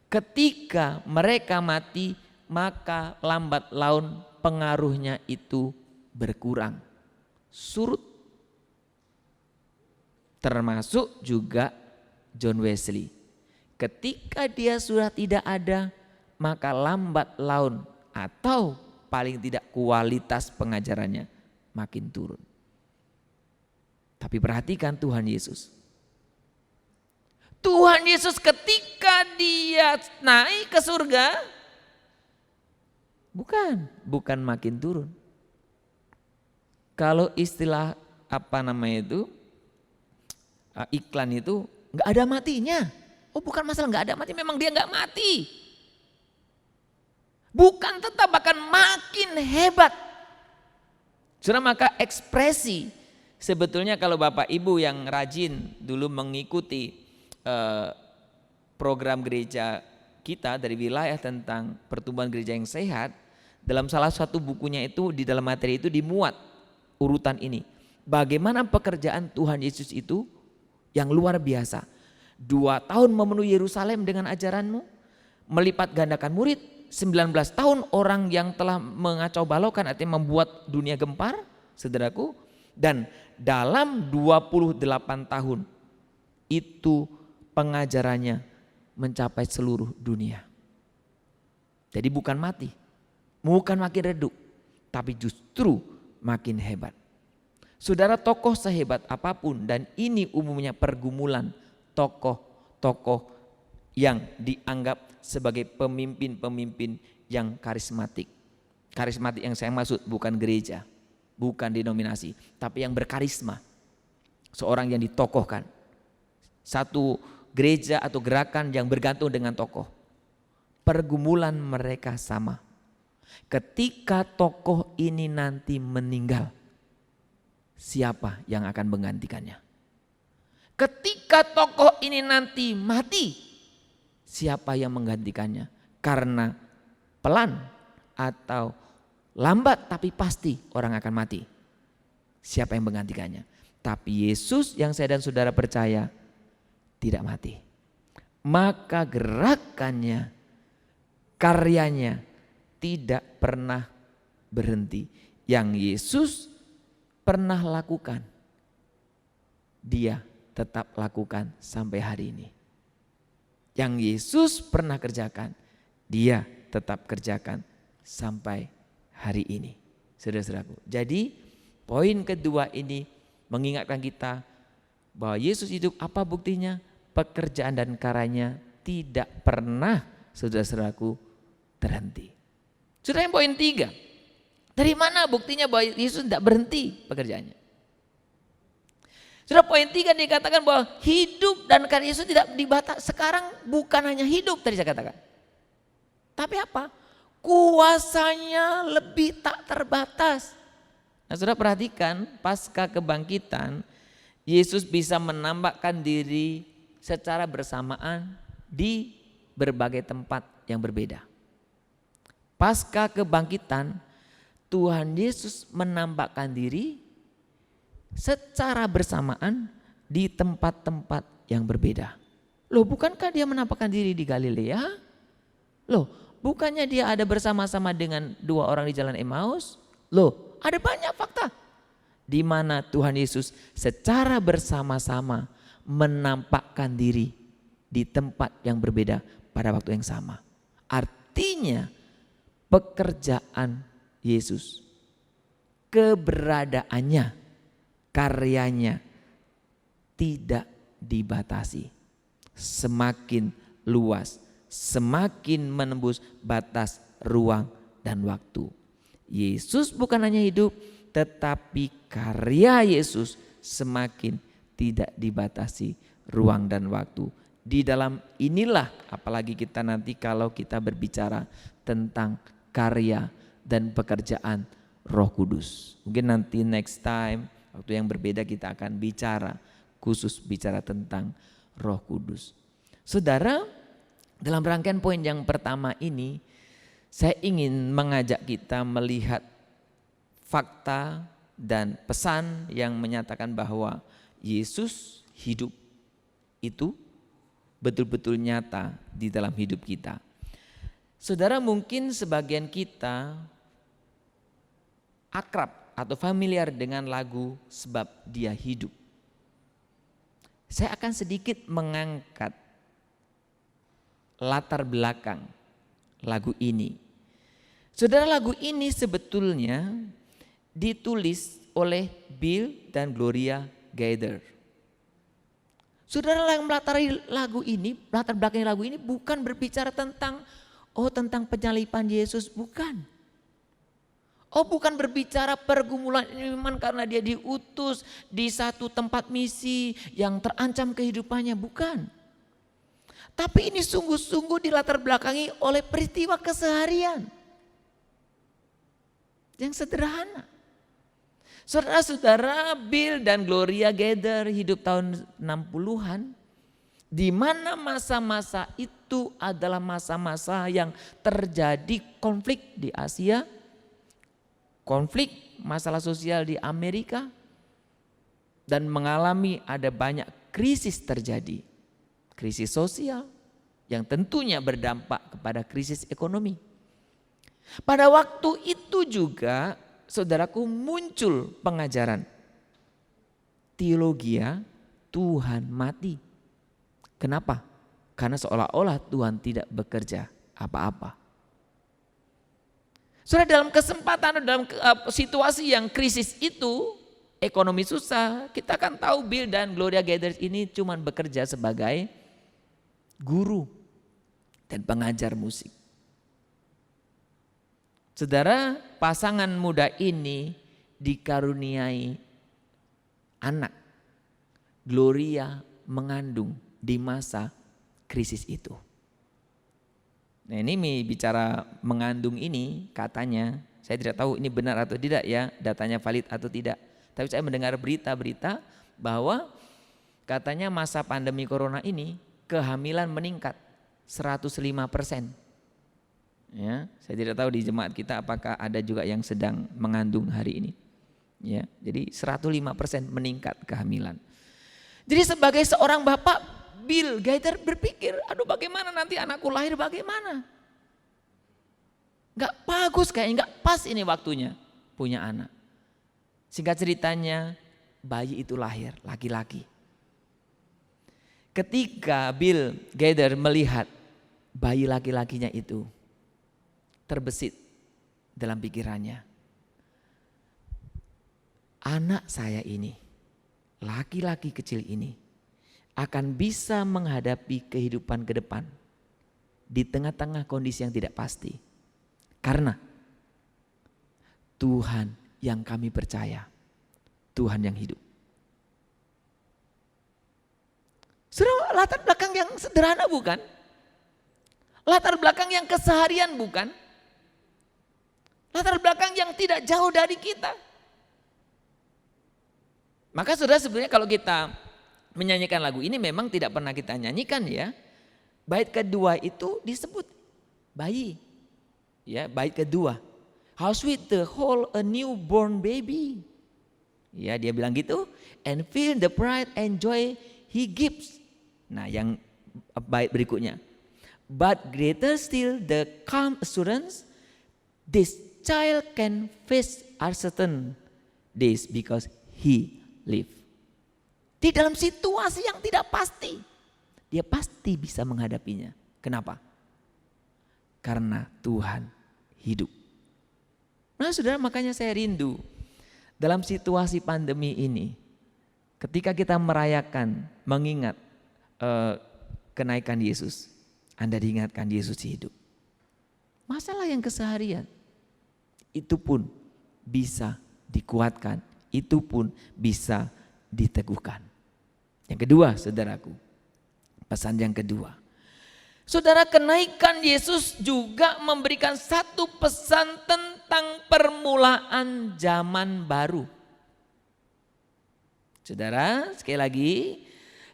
ketika mereka mati maka lambat laun pengaruhnya itu berkurang, surut. Termasuk juga John Wesley. Ketika dia sudah tidak ada, maka lambat laun atau paling tidak kualitas pengajarannya makin turun. Tapi perhatikan Tuhan Yesus. Tuhan Yesus ketika ketika dia naik ke surga, bukan makin turun. Kalau istilah iklan itu nggak ada matinya. Oh, bukan masalah nggak ada mati, memang dia nggak mati. Bukan, tetap akan makin hebat. Saudara, maka ekspresi sebetulnya kalau Bapak Ibu yang rajin dulu mengikuti program gereja kita dari wilayah tentang pertumbuhan gereja yang sehat, dalam salah satu bukunya itu di dalam materi itu dimuat urutan ini. Bagaimana pekerjaan Tuhan Yesus itu yang luar biasa. 2 tahun memenuhi Yerusalem dengan ajaranmu, melipat gandakan murid, 19 tahun orang yang telah mengacau balaukan, artinya membuat dunia gempar, saudaraku, dan dalam 28 tahun itu pengajarannya mencapai seluruh dunia. Jadi bukan mati, bukan makin redup, tapi justru makin hebat. Saudara, tokoh sehebat apapun, dan ini umumnya pergumulan tokoh-tokoh yang dianggap sebagai pemimpin-pemimpin yang karismatik. Karismatik yang saya maksud bukan gereja, bukan denominasi, tapi yang berkarisma. Seorang yang ditokohkan. Satu gereja atau gerakan yang bergantung dengan tokoh. Pergumulan mereka sama. Ketika tokoh ini nanti meninggal, siapa yang akan menggantikannya? Ketika tokoh ini nanti mati, siapa yang menggantikannya? Karena pelan atau lambat tapi pasti orang akan mati. Siapa yang menggantikannya? Tapi Yesus yang saya dan saudara percaya tidak mati. Maka gerakannya, karyanya tidak pernah berhenti. Yang Yesus pernah lakukan, dia tetap lakukan sampai hari ini. Yang Yesus pernah kerjakan, dia tetap kerjakan sampai hari ini. Saudara-saudaraku. Jadi poin kedua ini mengingatkan kita bahwa Yesus hidup, apa buktinya? Pekerjaan dan karyanya tidak pernah, saudara-saudaraku, terhenti. Sudah yang poin 3. Dari mana buktinya bahwa Yesus tidak berhenti pekerjaannya? Sudah poin 3 dikatakan bahwa hidup dan karya Yesus tidak dibatas. Sekarang bukan hanya hidup tadi saya katakan. Tapi apa? Kuasanya lebih tak terbatas. Nah, saudara perhatikan, pasca kebangkitan Yesus bisa menampakkan diri secara bersamaan di berbagai tempat yang berbeda. Pasca kebangkitan Tuhan Yesus menampakkan diri secara bersamaan di tempat-tempat yang berbeda. Loh, bukankah dia menampakkan diri di Galilea? Loh, bukannya dia ada bersama-sama dengan 2 orang di jalan Emmaus? Loh, ada banyak fakta di mana Tuhan Yesus secara bersama-sama menampakkan diri di tempat yang berbeda pada waktu yang sama. Artinya pekerjaan Yesus, keberadaannya, karyanya tidak dibatasi. Semakin luas, semakin menembus batas ruang dan waktu. Yesus bukan hanya hidup, tetapi karya Yesus semakin tidak dibatasi ruang dan waktu. Di dalam inilah, apalagi kita nanti kalau kita berbicara tentang karya dan pekerjaan Roh Kudus. Mungkin nanti next time, waktu yang berbeda kita akan bicara, khusus bicara tentang Roh Kudus. Saudara, dalam rangkaian poin yang pertama ini, saya ingin mengajak kita melihat fakta dan pesan yang menyatakan bahwa Yesus hidup itu betul-betul nyata di dalam hidup kita. Saudara, mungkin sebagian kita akrab atau familiar dengan lagu Sebab Dia Hidup. Saya akan sedikit mengangkat latar belakang lagu ini. Saudara, lagu ini sebetulnya ditulis oleh Bill dan Gloria Gaither. Saudara, yang latar belakang lagu ini bukan berbicara tentang tentang penyaliban Yesus, bukan. Bukan berbicara pergumulan iman karena dia diutus di satu tempat misi yang terancam kehidupannya, bukan. Tapi ini sungguh-sungguh dilatar belakangi oleh peristiwa keseharian yang sederhana. Saudara-saudara, Bill dan Gloria Gaither hidup tahun 60-an, di mana masa-masa itu adalah masa-masa yang terjadi konflik di Asia, konflik masalah sosial di Amerika, dan mengalami ada banyak krisis terjadi. Krisis sosial yang tentunya berdampak kepada krisis ekonomi. Pada waktu itu juga, saudaraku, muncul pengajaran teologia Tuhan mati. Kenapa? Karena seolah-olah Tuhan tidak bekerja apa-apa. Saudara, dalam kesempatan, dalam situasi yang krisis itu, ekonomi susah, kita kan tahu Bill dan Gloria Gaither ini cuma bekerja sebagai guru dan pengajar musik. Saudara, pasangan muda ini dikaruniai anak. Gloria mengandung di masa krisis itu. Nah, ini bicara mengandung ini, katanya, saya tidak tahu ini benar atau tidak ya, datanya valid atau tidak. Tapi saya mendengar berita-berita bahwa katanya masa pandemi corona ini kehamilan meningkat 105%. Ya, saya tidak tahu di jemaat kita apakah ada juga yang sedang mengandung hari ini. Ya, jadi 105% meningkat kehamilan. Jadi sebagai seorang bapak, Bill Gaither berpikir, aduh bagaimana nanti anakku lahir bagaimana? Gak bagus kayaknya, gak pas ini waktunya punya anak. Singkat ceritanya, bayi itu lahir, laki-laki. Ketika Bill Gaither melihat bayi laki-lakinya itu, terbesit dalam pikirannya, anak saya ini, laki-laki kecil ini akan bisa menghadapi kehidupan ke depan di tengah-tengah kondisi yang tidak pasti. Karena Tuhan yang kami percaya, Tuhan yang hidup. Saudara, latar belakang yang sederhana bukan? Latar belakang yang keseharian bukan? Latar belakang yang tidak jauh dari kita. Maka saudara, sebenarnya kalau kita menyanyikan lagu ini memang tidak pernah kita nyanyikan ya. Bait kedua itu disebut bayi. Ya, bait kedua. How sweet the whole a newborn baby. Ya, dia bilang gitu. And feel the pride and joy he gives. Nah, yang bait berikutnya. But greater still the calm assurance this child can face uncertain days because he live. Di dalam situasi yang tidak pasti, dia pasti bisa menghadapinya. Kenapa? Karena Tuhan hidup. Nah saudara, makanya saya rindu dalam situasi pandemi ini, ketika kita merayakan, mengingat kenaikan Yesus, Anda diingatkan Yesus hidup. Masalah yang keseharian, itu pun bisa dikuatkan, itu pun bisa diteguhkan. Yang kedua, saudaraku, pesan yang kedua. Saudara, kenaikan Yesus juga memberikan satu pesan tentang permulaan zaman baru. Saudara, sekali lagi,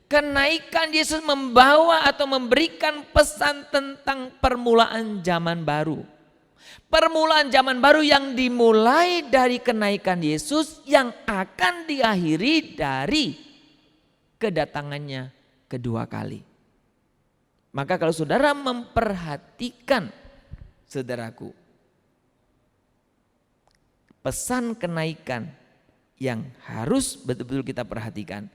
kenaikan Yesus membawa atau memberikan pesan tentang permulaan zaman baru. Permulaan zaman baru yang dimulai dari kenaikan Yesus yang akan diakhiri dari kedatangannya kedua kali. Maka kalau saudara memperhatikan, saudaraku, pesan kenaikan yang harus betul-betul kita perhatikan,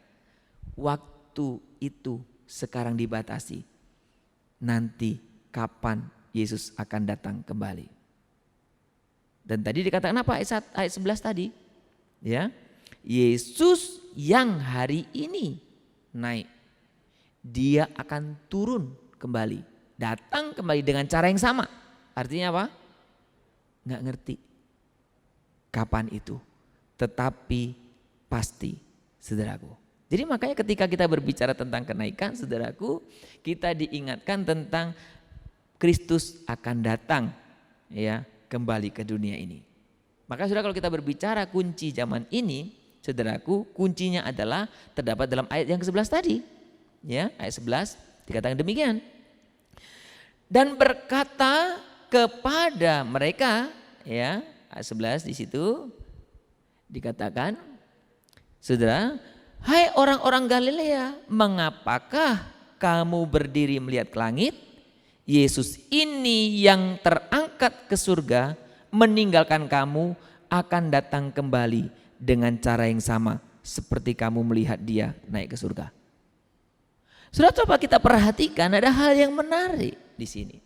waktu itu sekarang dibatasi. Nanti kapan Yesus akan datang kembali. Dan tadi dikatakan apa ayat 11 tadi? Ya, Yesus yang hari ini naik dia akan turun kembali, datang kembali dengan cara yang sama. Artinya apa? Nggak ngerti kapan itu, tetapi pasti, saudaraku. Jadi makanya ketika kita berbicara tentang kenaikan, saudaraku, kita diingatkan tentang Kristus akan datang ya kembali ke dunia ini. Maka saudara, kalau kita berbicara kunci zaman ini, saudaraku, kuncinya adalah terdapat dalam ayat yang ke-11 tadi. Ya, ayat 11 dikatakan demikian. Dan berkata kepada mereka, ya, ayat 11 di situ dikatakan, saudara, hai orang-orang Galilea, mengapakah kamu berdiri melihat ke langit? Yesus ini yang terangkat ke surga meninggalkan kamu akan datang kembali dengan cara yang sama seperti kamu melihat dia naik ke surga. Sudah, coba kita perhatikan, ada hal yang menarik di sini.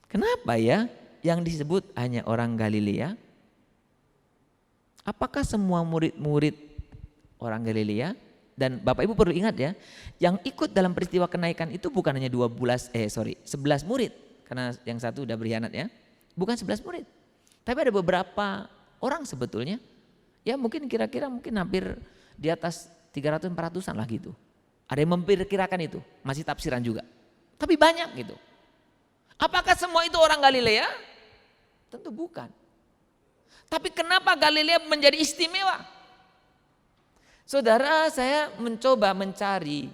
Kenapa ya yang disebut hanya orang Galilea? Apakah semua murid-murid orang Galilea? Dan Bapak Ibu perlu ingat ya, yang ikut dalam peristiwa kenaikan itu bukan hanya 11 murid. Karena yang satu udah berkhianat ya. Bukan 11 murid. Tapi ada beberapa orang sebetulnya. Ya mungkin kira-kira hampir di atas 300-400an lah gitu. Ada yang memperkirakan itu, masih tafsiran juga. Tapi banyak gitu. Apakah semua itu orang Galilea? Tentu bukan. Tapi kenapa Galilea menjadi istimewa? Saudara, saya mencoba mencari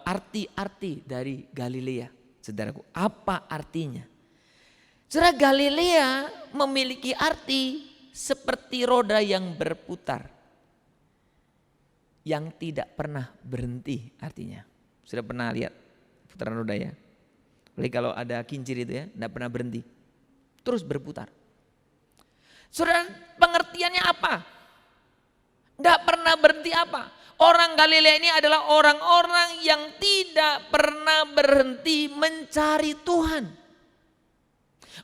arti-arti dari Galilea. Saudaraku, apa artinya? Saudara, Galilea memiliki arti seperti roda yang berputar. Yang tidak pernah berhenti artinya. Sudah pernah lihat putaran roda ya? Apalagi kalau ada kincir itu ya, tidak pernah berhenti. Terus berputar. Saudara, pengertiannya apa? Tidak pernah berhenti apa? Orang Galilea ini adalah orang-orang yang tidak pernah berhenti mencari Tuhan.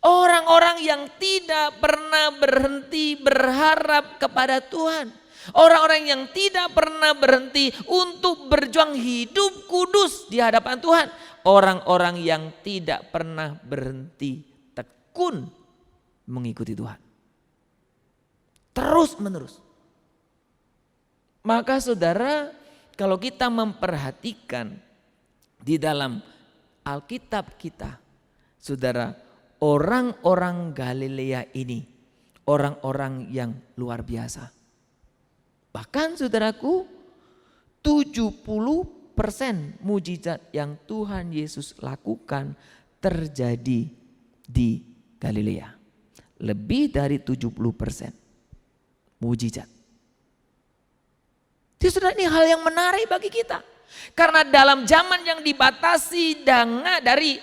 Orang-orang yang tidak pernah berhenti berharap kepada Tuhan. Orang-orang yang tidak pernah berhenti untuk berjuang hidup kudus di hadapan Tuhan. Orang-orang yang tidak pernah berhenti tekun mengikuti Tuhan. Terus menerus. Maka saudara, kalau kita memperhatikan di dalam Alkitab kita, saudara, orang-orang Galilea ini orang-orang yang luar biasa. Bahkan saudaraku, 70% mujizat yang Tuhan Yesus lakukan terjadi di Galilea. Lebih dari 70% mujizat. Jadi saudara, ini hal yang menarik bagi kita. Karena dalam zaman yang dibatasi dari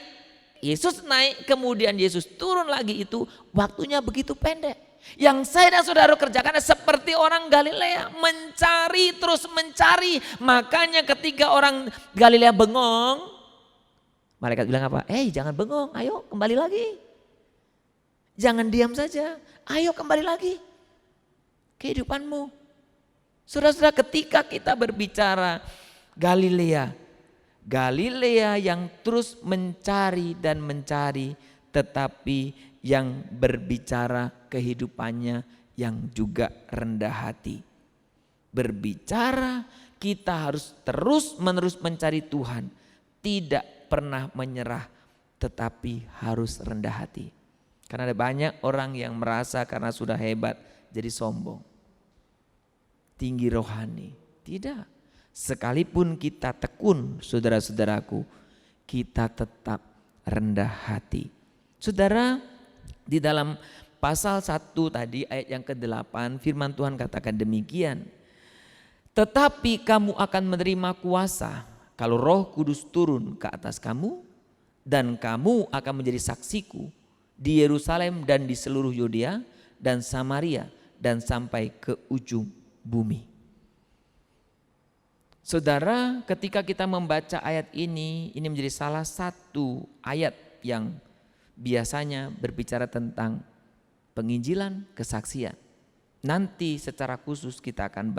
Yesus naik kemudian Yesus turun lagi, itu waktunya begitu pendek. Yang saya dan saudara kerjakan seperti orang Galilea, mencari terus mencari. Makanya ketika orang Galilea bengong, malaikat bilang apa? Jangan bengong, ayo kembali lagi. Jangan diam saja, ayo kembali lagi kehidupanmu. Saudara-saudara, ketika kita berbicara Galilea yang terus mencari dan mencari, tetapi yang berbicara kehidupannya yang juga rendah hati. Berbicara kita harus terus menerus mencari Tuhan. Tidak pernah menyerah, tetapi harus rendah hati. Karena ada banyak orang yang merasa karena sudah hebat jadi sombong. Tinggi rohani. Tidak. Sekalipun kita tekun, saudara-saudaraku, kita tetap rendah hati. Saudara, di dalam pasal 1 tadi ayat yang ke-8 firman Tuhan katakan demikian. Tetapi kamu akan menerima kuasa kalau Roh Kudus turun ke atas kamu, dan kamu akan menjadi saksiku di Yerusalem dan di seluruh Yudea dan Samaria dan sampai ke ujung bumi. Saudara, ketika kita membaca ayat ini menjadi salah satu ayat yang biasanya berbicara tentang penginjilan, kesaksian. Nanti secara khusus kita akan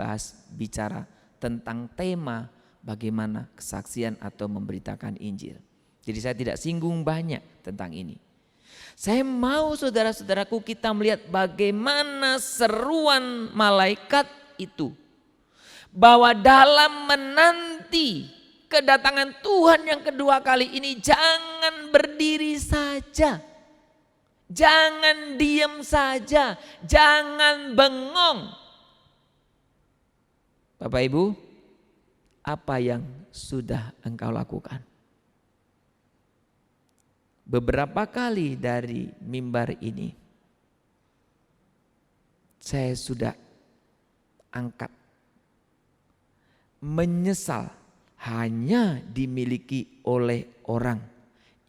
bicara tentang tema bagaimana kesaksian atau memberitakan Injil. Jadi saya tidak singgung banyak tentang ini. Saya mau saudara-saudaraku kita melihat bagaimana seruan malaikat itu. Bahwa dalam menanti kedatangan Tuhan yang kedua kali ini jangan berdiri saja. Jangan diam saja, jangan bengong. Bapak Ibu, apa yang sudah engkau lakukan? Beberapa kali dari mimbar ini saya sudah angkat menyesal hanya dimiliki oleh orang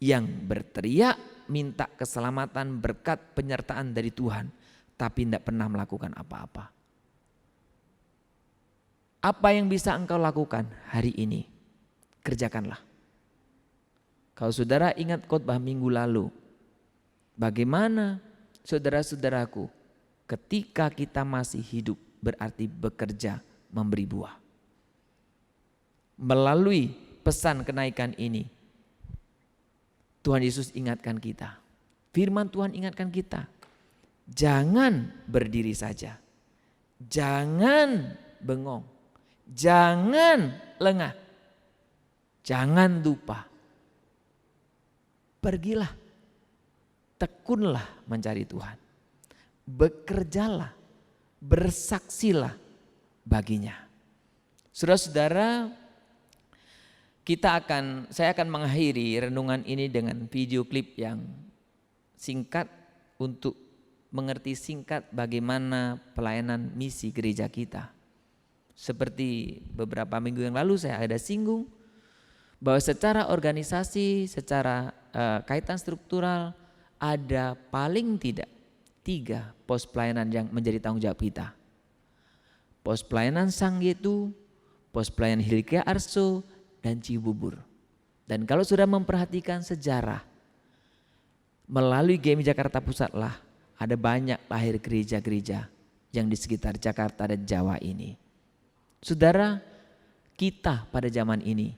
yang berteriak minta keselamatan berkat penyertaan dari Tuhan tapi tidak pernah melakukan apa-apa. Apa yang bisa engkau lakukan hari ini? Kerjakanlah. Kalau saudara ingat khotbah minggu lalu, bagaimana saudara-saudaraku ketika kita masih hidup berarti bekerja memberi buah. Melalui pesan kenaikan ini, Tuhan Yesus ingatkan kita, firman Tuhan ingatkan kita, jangan berdiri saja, jangan bengong, jangan lengah, jangan lupa. Pergilah, tekunlah mencari Tuhan, bekerjalah, bersaksilah baginya. Saudara-saudara, saya akan mengakhiri renungan ini dengan video klip yang singkat untuk mengerti singkat bagaimana pelayanan misi gereja kita. Seperti beberapa minggu yang lalu saya ada singgung bahwa secara organisasi, secara kaitan struktural ada paling tidak 3 pos pelayanan yang menjadi tanggung jawab kita. Pos pelayanan Sang Yetu, pos pelayanan Hilkia Arso, dan Cibubur. Dan kalau sudah memperhatikan sejarah, melalui GMI Jakarta Pusat lah ada banyak lahir gereja-gereja yang di sekitar Jakarta dan Jawa ini. Saudara, kita pada zaman ini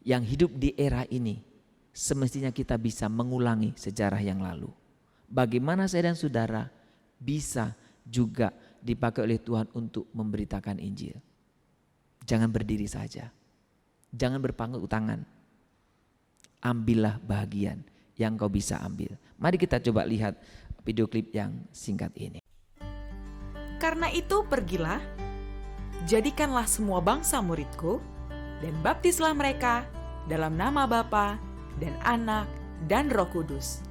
yang hidup di era ini semestinya kita bisa mengulangi sejarah yang lalu. Bagaimana saya dan saudara bisa juga dipakai oleh Tuhan untuk memberitakan Injil. Jangan berdiri saja. Jangan berpangku tangan. Ambillah bahagian yang kau bisa ambil. Mari kita coba lihat video klip yang singkat ini. Karena itu pergilah, jadikanlah semua bangsa muridku, dan baptislah mereka dalam nama Bapa dan Anak dan Roh Kudus.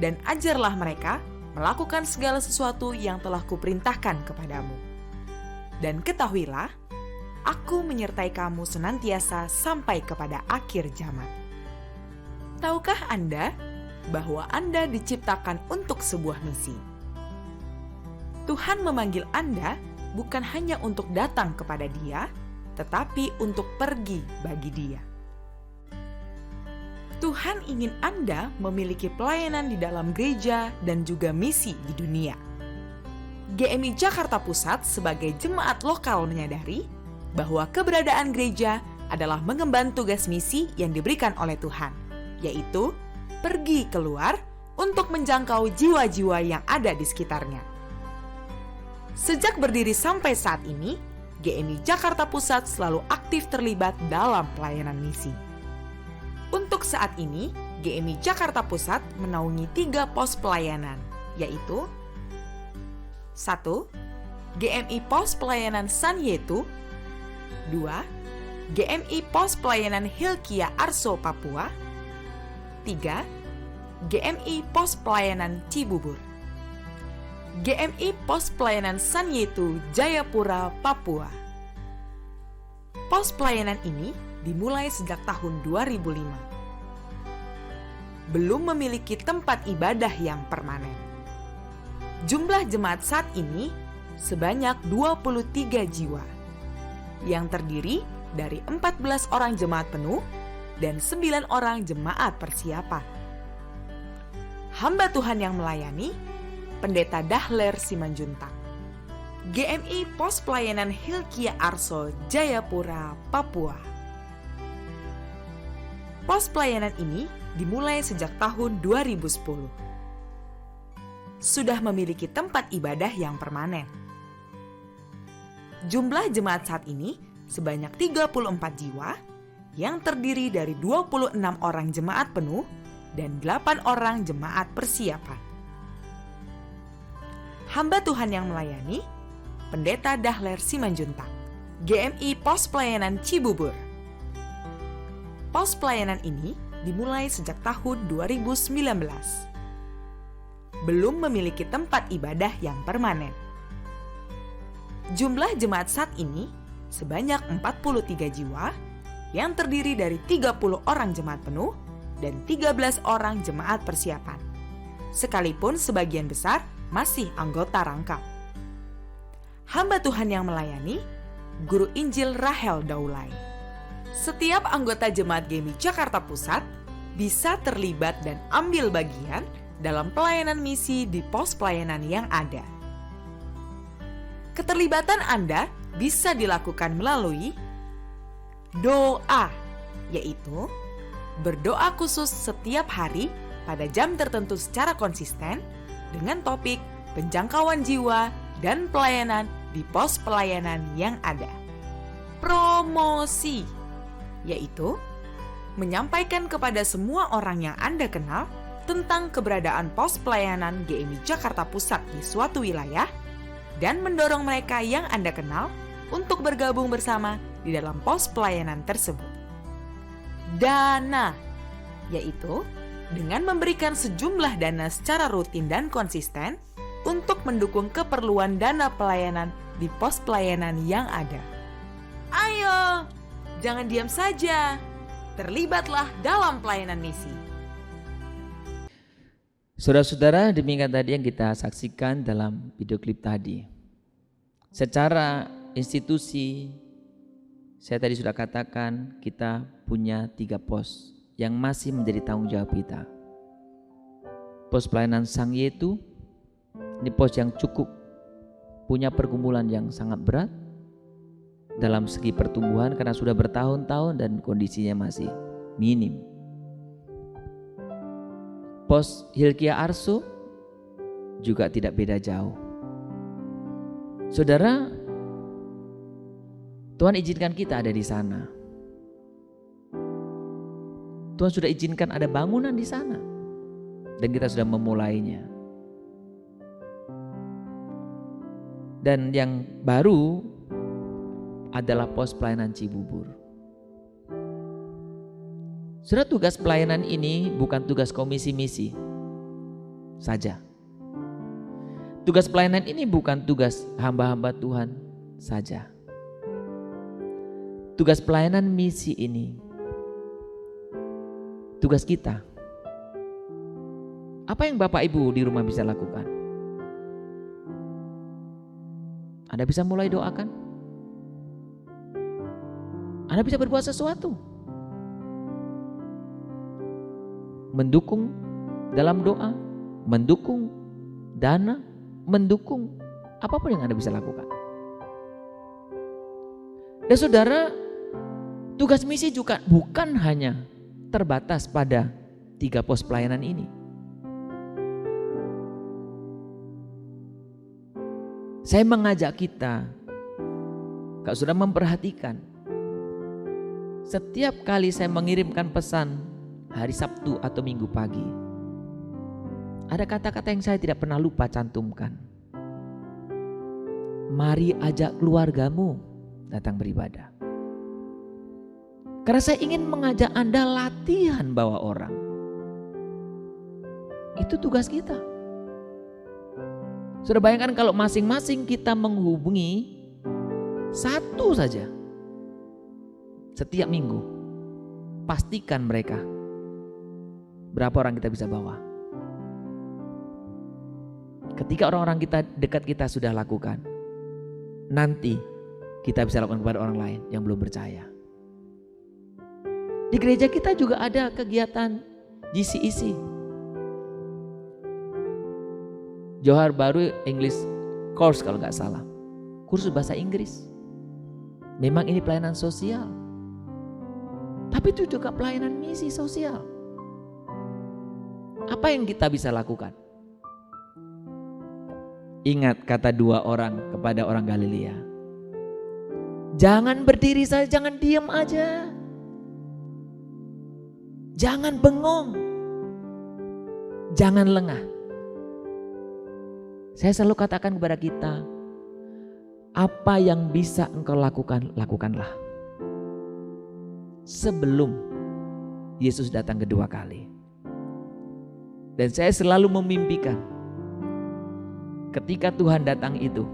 Dan ajarlah mereka melakukan segala sesuatu yang telah kuperintahkan kepadamu. Dan ketahuilah, aku menyertai kamu senantiasa sampai kepada akhir zaman. Tahukah Anda bahwa Anda diciptakan untuk sebuah misi? Tuhan memanggil Anda bukan hanya untuk datang kepada Dia, tetapi untuk pergi bagi Dia. Tuhan ingin Anda memiliki pelayanan di dalam gereja dan juga misi di dunia. GMI Jakarta Pusat sebagai jemaat lokal menyadari bahwa keberadaan gereja adalah mengemban tugas misi yang diberikan oleh Tuhan, yaitu pergi keluar untuk menjangkau jiwa-jiwa yang ada di sekitarnya. Sejak berdiri sampai saat ini, GMI Jakarta Pusat selalu aktif terlibat dalam pelayanan misi. Untuk saat ini, GMI Jakarta Pusat menaungi 3 pos pelayanan, yaitu 1. GMI Pos Pelayanan San Yetu. 2. GMI Pos Pelayanan Hilkia Arso Papua. 3. GMI Pos Pelayanan Cibubur. GMI Pos Pelayanan San Yetu Jayapura, Papua. Pos pelayanan ini dimulai sejak tahun 2005. Belum memiliki tempat ibadah yang permanen. Jumlah jemaat saat ini sebanyak 23 jiwa, yang terdiri dari 14 orang jemaat penuh dan 9 orang jemaat persiapan. Hamba Tuhan yang melayani, Pendeta Dahler Simanjuntak. GMI Pos Pelayanan Hilkia Arso, Jayapura, Papua. Pos pelayanan ini dimulai sejak tahun 2010. Sudah memiliki tempat ibadah yang permanen. Jumlah jemaat saat ini sebanyak 34 jiwa yang terdiri dari 26 orang jemaat penuh dan 8 orang jemaat persiapan. Hamba Tuhan yang melayani, Pendeta Dahler Simanjuntak, GMI Pos Pelayanan Cibubur. Pos pelayanan ini dimulai sejak tahun 2019. Belum memiliki tempat ibadah yang permanen. Jumlah jemaat saat ini sebanyak 43 jiwa yang terdiri dari 30 orang jemaat penuh dan 13 orang jemaat persiapan. Sekalipun sebagian besar masih anggota rangkap. Hamba Tuhan yang melayani, Guru Injil Rahel Daulay. Setiap anggota jemaat GMI Jakarta Pusat bisa terlibat dan ambil bagian dalam pelayanan misi di pos pelayanan yang ada. Keterlibatan Anda bisa dilakukan melalui doa, yaitu berdoa khusus setiap hari pada jam tertentu secara konsisten dengan topik penjangkauan jiwa dan pelayanan di pos pelayanan yang ada. Promosi, yaitu menyampaikan kepada semua orang yang Anda kenal tentang keberadaan pos pelayanan GMI Jakarta Pusat di suatu wilayah dan mendorong mereka yang Anda kenal untuk bergabung bersama di dalam pos pelayanan tersebut. Dana, yaitu dengan memberikan sejumlah dana secara rutin dan konsisten untuk mendukung keperluan dana pelayanan di pos pelayanan yang ada. Ayo, jangan diam saja. Terlibatlah dalam pelayanan misi. Saudara-saudara, demikian tadi yang kita saksikan dalam video klip tadi. Secara institusi, saya tadi sudah katakan kita punya 3 pos yang masih menjadi tanggung jawab kita. Pos pelayanan Sang Yetu, ini pos yang cukup punya pergumulan yang sangat berat dalam segi pertumbuhan karena sudah bertahun-tahun dan kondisinya masih minim. Pos Hilkia Arso juga tidak beda jauh. Saudara, Tuhan izinkan kita ada di sana. Tuhan sudah izinkan ada bangunan di sana dan kita sudah memulainya. Dan yang baru adalah pos pelayanan Cibubur. Saudara, tugas pelayanan ini bukan tugas komisi misi saja. Tugas pelayanan ini bukan tugas hamba-hamba Tuhan saja. Tugas pelayanan misi ini tugas kita. Apa yang Bapak Ibu di rumah bisa lakukan? Anda bisa mulai doakan. Anda bisa berbuat sesuatu. Mendukung dalam doa, mendukung dana, mendukung apapun yang Anda bisa lakukan. Dan saudara, tugas misi juga bukan hanya terbatas pada 3 pos pelayanan ini. Saya mengajak kita, kalau sudah memperhatikan, setiap kali saya mengirimkan pesan hari Sabtu atau Minggu pagi, ada kata-kata yang saya tidak pernah lupa cantumkan. Mari ajak keluargamu datang beribadah. Karena saya ingin mengajak Anda latihan bawa orang. Itu tugas kita. Sudah bayangkan kalau masing-masing kita menghubungi satu saja setiap minggu, pastikan mereka berapa orang kita bisa bawa. Ketika orang-orang kita dekat kita sudah lakukan, nanti kita bisa lakukan kepada orang lain yang belum percaya. Di gereja kita juga ada kegiatan GCEC, Johar Baru English Course kalau nggak salah. kursus bahasa Inggris. Memang ini pelayanan sosial, tapi itu juga pelayanan misi sosial. Apa yang kita bisa lakukan? Ingat kata dua orang kepada orang Galilea. Jangan berdiri saja, jangan diam aja. Jangan bengong. Jangan lengah. Saya selalu katakan kepada kita, apa yang bisa engkau lakukan, lakukanlah. Sebelum Yesus datang kedua kali. Dan saya selalu memimpikan ketika Tuhan datang itu,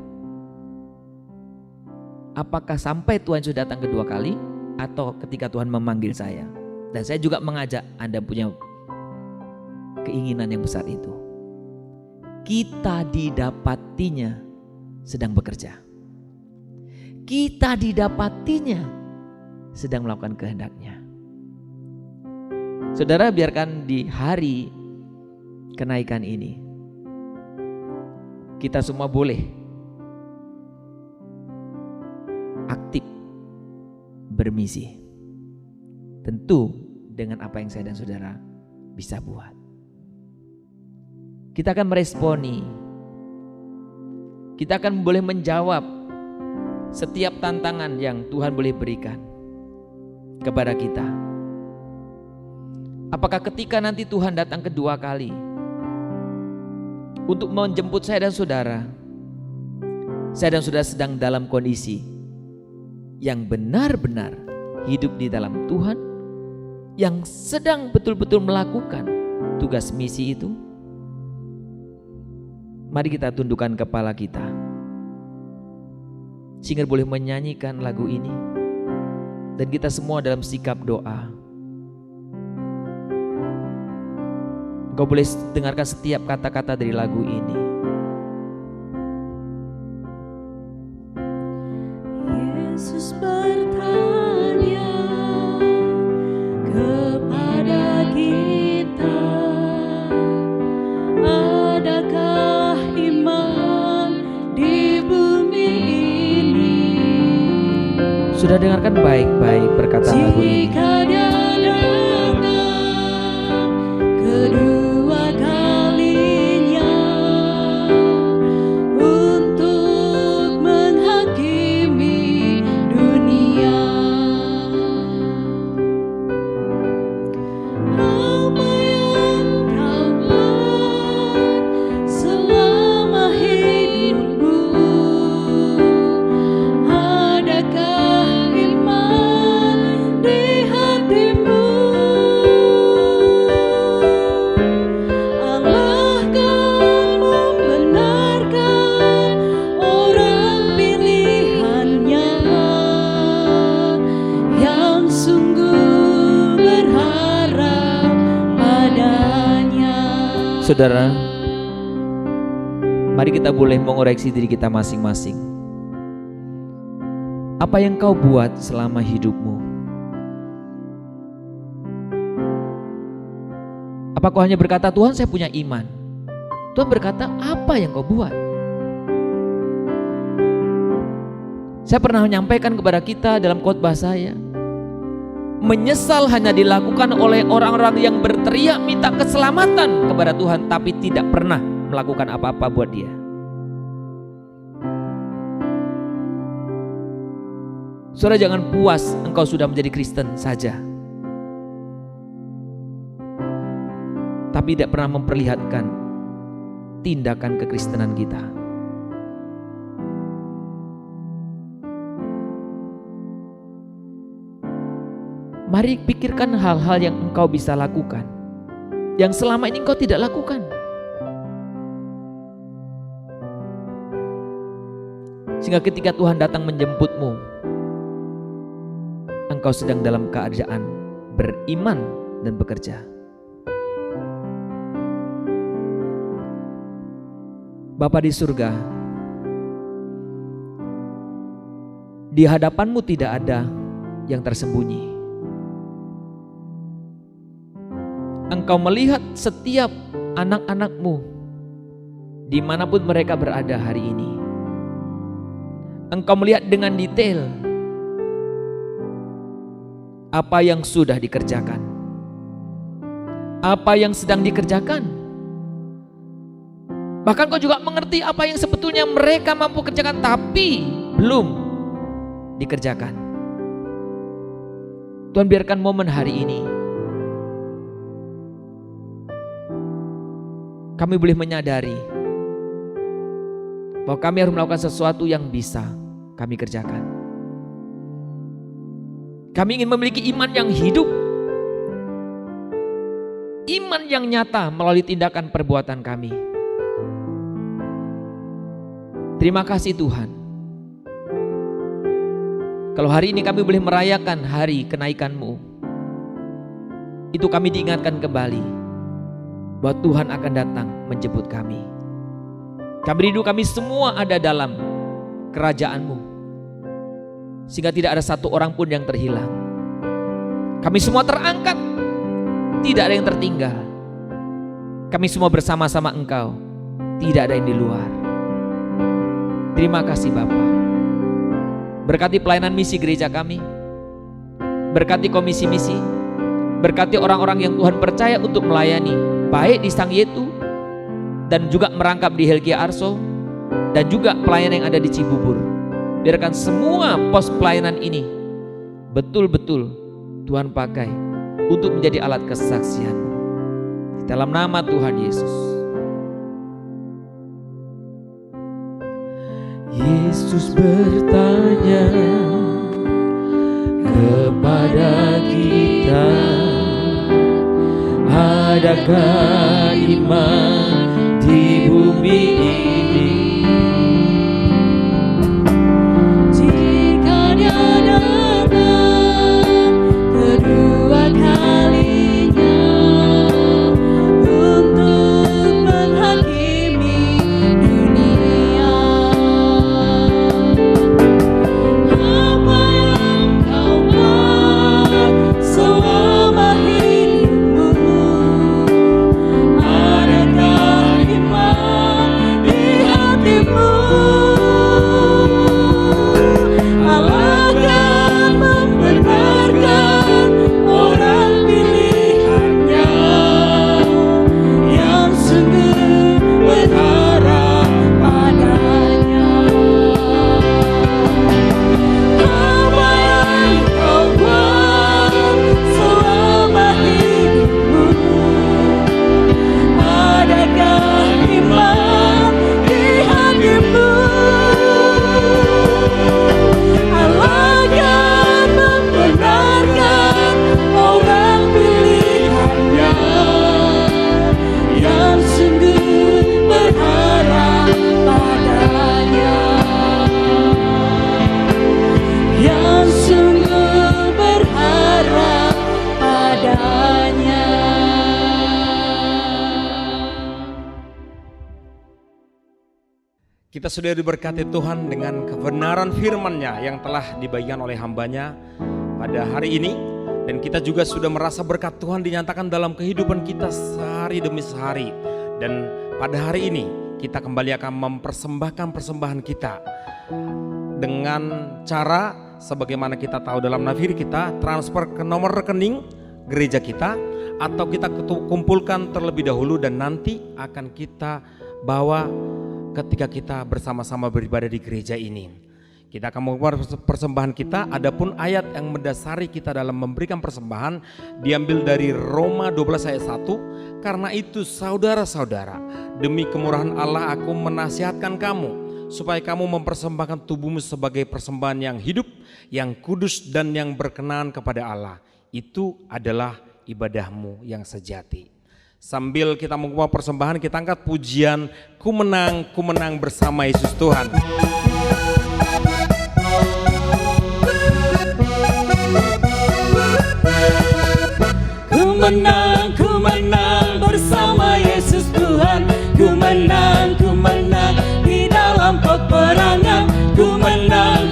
apakah sampai Tuhan sudah datang kedua kali atau ketika Tuhan memanggil saya. Dan saya juga mengajak Anda punya keinginan yang besar itu. Kita didapatinya sedang bekerja. Kita didapatinya sedang melakukan kehendaknya. Saudara, biarkan di hari kenaikan ini kita semua boleh aktif bermisi. Tentu dengan apa yang saya dan saudara bisa buat. Kita akan meresponi. Kita akan boleh menjawab setiap tantangan yang Tuhan boleh berikan kepada kita. Apakah ketika nanti Tuhan datang kedua kali untuk menjemput saya dan saudara sedang dalam kondisi yang benar-benar hidup di dalam Tuhan, yang sedang betul-betul melakukan tugas misi itu. Mari kita tundukkan kepala kita, sehingga boleh menyanyikan lagu ini, dan kita semua dalam sikap doa. Engkau boleh dengarkan setiap kata-kata dari lagu ini. Yesus bertanya kepada kita, adakah iman di bumi ini? Sudah dengarkan baik-baik perkataan lagu ini. Jika dia datang kedua kalinya untuk menghakimi dunia, apa yang kau buat selama hidupmu? Adakah iman di hatimu? Allah kan membenarkan orang pilihannya yang sungguh berharap padanya. Saudara, mari kita boleh mengoreksi diri kita masing-masing. Apa yang kau buat selama hidupmu? Apa kau hanya berkata, Tuhan saya punya iman? Tuhan berkata, apa yang kau buat? Saya pernah menyampaikan kepada kita dalam khotbah saya, menyesal hanya dilakukan oleh orang-orang yang berteriak minta keselamatan kepada Tuhan, tapi tidak pernah melakukan apa-apa buat dia. Saudara, jangan puas engkau sudah menjadi Kristen saja, tapi tidak pernah memperlihatkan tindakan kekristenan kita. Mari pikirkan hal-hal yang engkau bisa lakukan, yang selama ini engkau tidak lakukan. Sehingga ketika Tuhan datang menjemputmu, engkau sedang dalam keadaan beriman dan bekerja. Bapa di surga, di hadapanmu tidak ada yang tersembunyi. Engkau melihat setiap anak-anakmu dimanapun mereka berada hari ini. Engkau melihat dengan detail apa yang sudah dikerjakan, apa yang sedang dikerjakan. Bahkan Kau juga mengerti apa yang sebetulnya mereka mampu kerjakan tapi belum dikerjakan. Tuhan, biarkan momen hari ini kami boleh menyadari bahwa kami harus melakukan sesuatu yang bisa kami kerjakan. Kami ingin memiliki iman yang hidup, iman yang nyata melalui tindakan perbuatan kami. Terima kasih Tuhan. Kalau hari ini kami boleh merayakan hari kenaikan-Mu, itu kami diingatkan kembali bahwa Tuhan akan datang menjemput kami. Kami rindu kami semua ada dalam kerajaan-Mu, sehingga tidak ada satu orang pun yang terhilang. Kami semua terangkat, tidak ada yang tertinggal. Kami semua bersama-sama Engkau, tidak ada yang di luar. Terima kasih Bapa. Berkati pelayanan misi gereja kami, berkati komisi misi, berkati orang-orang yang Tuhan percaya untuk melayani, baik di Sang Yetu dan juga merangkap di Helkia Arso, dan juga pelayanan yang ada di Cibubur. Biarkan semua pos pelayanan ini betul-betul Tuhan pakai untuk menjadi alat kesaksian-Mu. Di dalam nama Tuhan Yesus. Yesus bertanya kepada kita, adakah iman di bumi ini? Jika Dia datang kedua kalinya untuk menghakimi dunia, apa yang kau buat selama hidupmu? Adakah iman di hatimu? Allah akan membenarkan orang pilihannya yang sungguh berharap padanya. Apa yang kau buat selama hidupmu? Adakah iman di hatimu? Allah akan membenarkan orang pilihannya yang sungguh berharap padanya, yang sungguh berharap padanya. Kita sudah diberkati Tuhan dengan kebenaran firman-Nya yang telah dibagikan oleh hamba-Nya pada hari ini. Dan kita juga sudah merasa berkat Tuhan dinyatakan dalam kehidupan kita sehari demi sehari. Dan pada hari ini kita kembali akan mempersembahkan persembahan kita dengan cara sebagaimana kita tahu dalam nafiri kita transfer ke nomor rekening gereja kita, atau kita kumpulkan terlebih dahulu dan nanti akan kita bawa ketika kita bersama-sama beribadah di gereja ini. Kita akan mengumpulkan persembahan kita. Adapun ayat yang mendasari kita dalam memberikan persembahan diambil dari Roma 12 ayat 1. Karena itu saudara-saudara, demi kemurahan Allah aku menasihatkan kamu supaya kamu mempersembahkan tubuhmu sebagai persembahan yang hidup, yang kudus dan yang berkenan kepada Allah. Itu adalah ibadahmu yang sejati. Sambil kita mengumpulkan persembahan, kita angkat pujian ku menang bersama Yesus Tuhan. Ku menang bersama Yesus Tuhan. Ku menang di dalam peperangan. Ku menang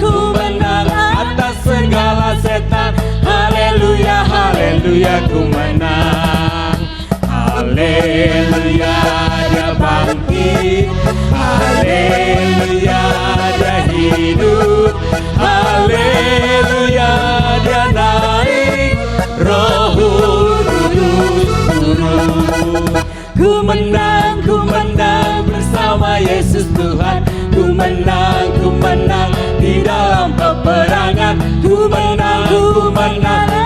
atas segala setan. Haleluya, haleluya, ku menang. Haleluya, Dia bangkit. Haleluya, dia hidup. Haleluya, dia naik. Rohul Kudus turun. Ku menang bersama Yesus Tuhan. Ku menang di dalam peperangan. Ku menang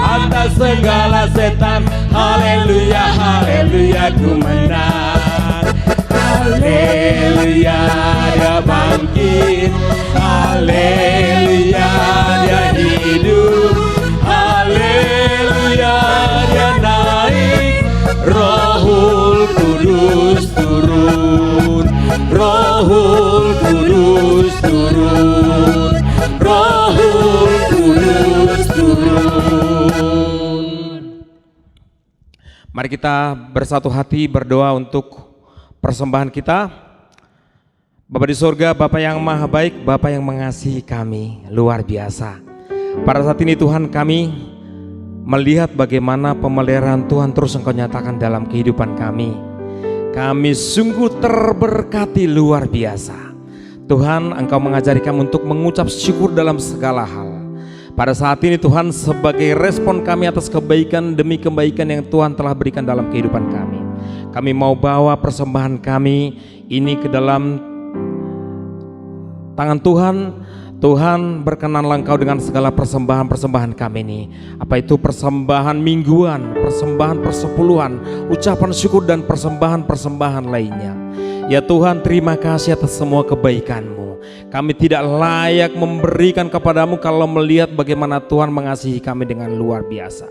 atas segala setan. Haleluya, haleluya, ku menang. Haleluya, dia bangkit. Haleluya, dia hidup. Haleluya, dia naik. Rohul Kudus turun. Rohul Kudus turun. Rohul Kudus turun. Mari kita bersatu hati berdoa untuk persembahan kita. Bapa di surga, Bapa yang maha baik, Bapa yang mengasihi kami luar biasa. Pada saat ini Tuhan, kami melihat bagaimana pemeliharaan Tuhan terus Engkau nyatakan dalam kehidupan kami. Kami sungguh terberkati luar biasa. Tuhan, Engkau mengajari kami untuk mengucap syukur dalam segala hal. Pada saat ini Tuhan, sebagai respon kami atas kebaikan demi kebaikan yang Tuhan telah berikan dalam kehidupan kami, kami mau bawa persembahan kami ini ke dalam tangan Tuhan. Tuhan, berkenanlah Engkau dengan segala persembahan-persembahan kami ini. Apa itu persembahan mingguan, persembahan persepuluhan, ucapan syukur dan persembahan-persembahan lainnya. Ya Tuhan, terima kasih atas semua kebaikan-Mu. Kami tidak layak memberikan kepadamu kalau melihat bagaimana Tuhan mengasihi kami dengan luar biasa.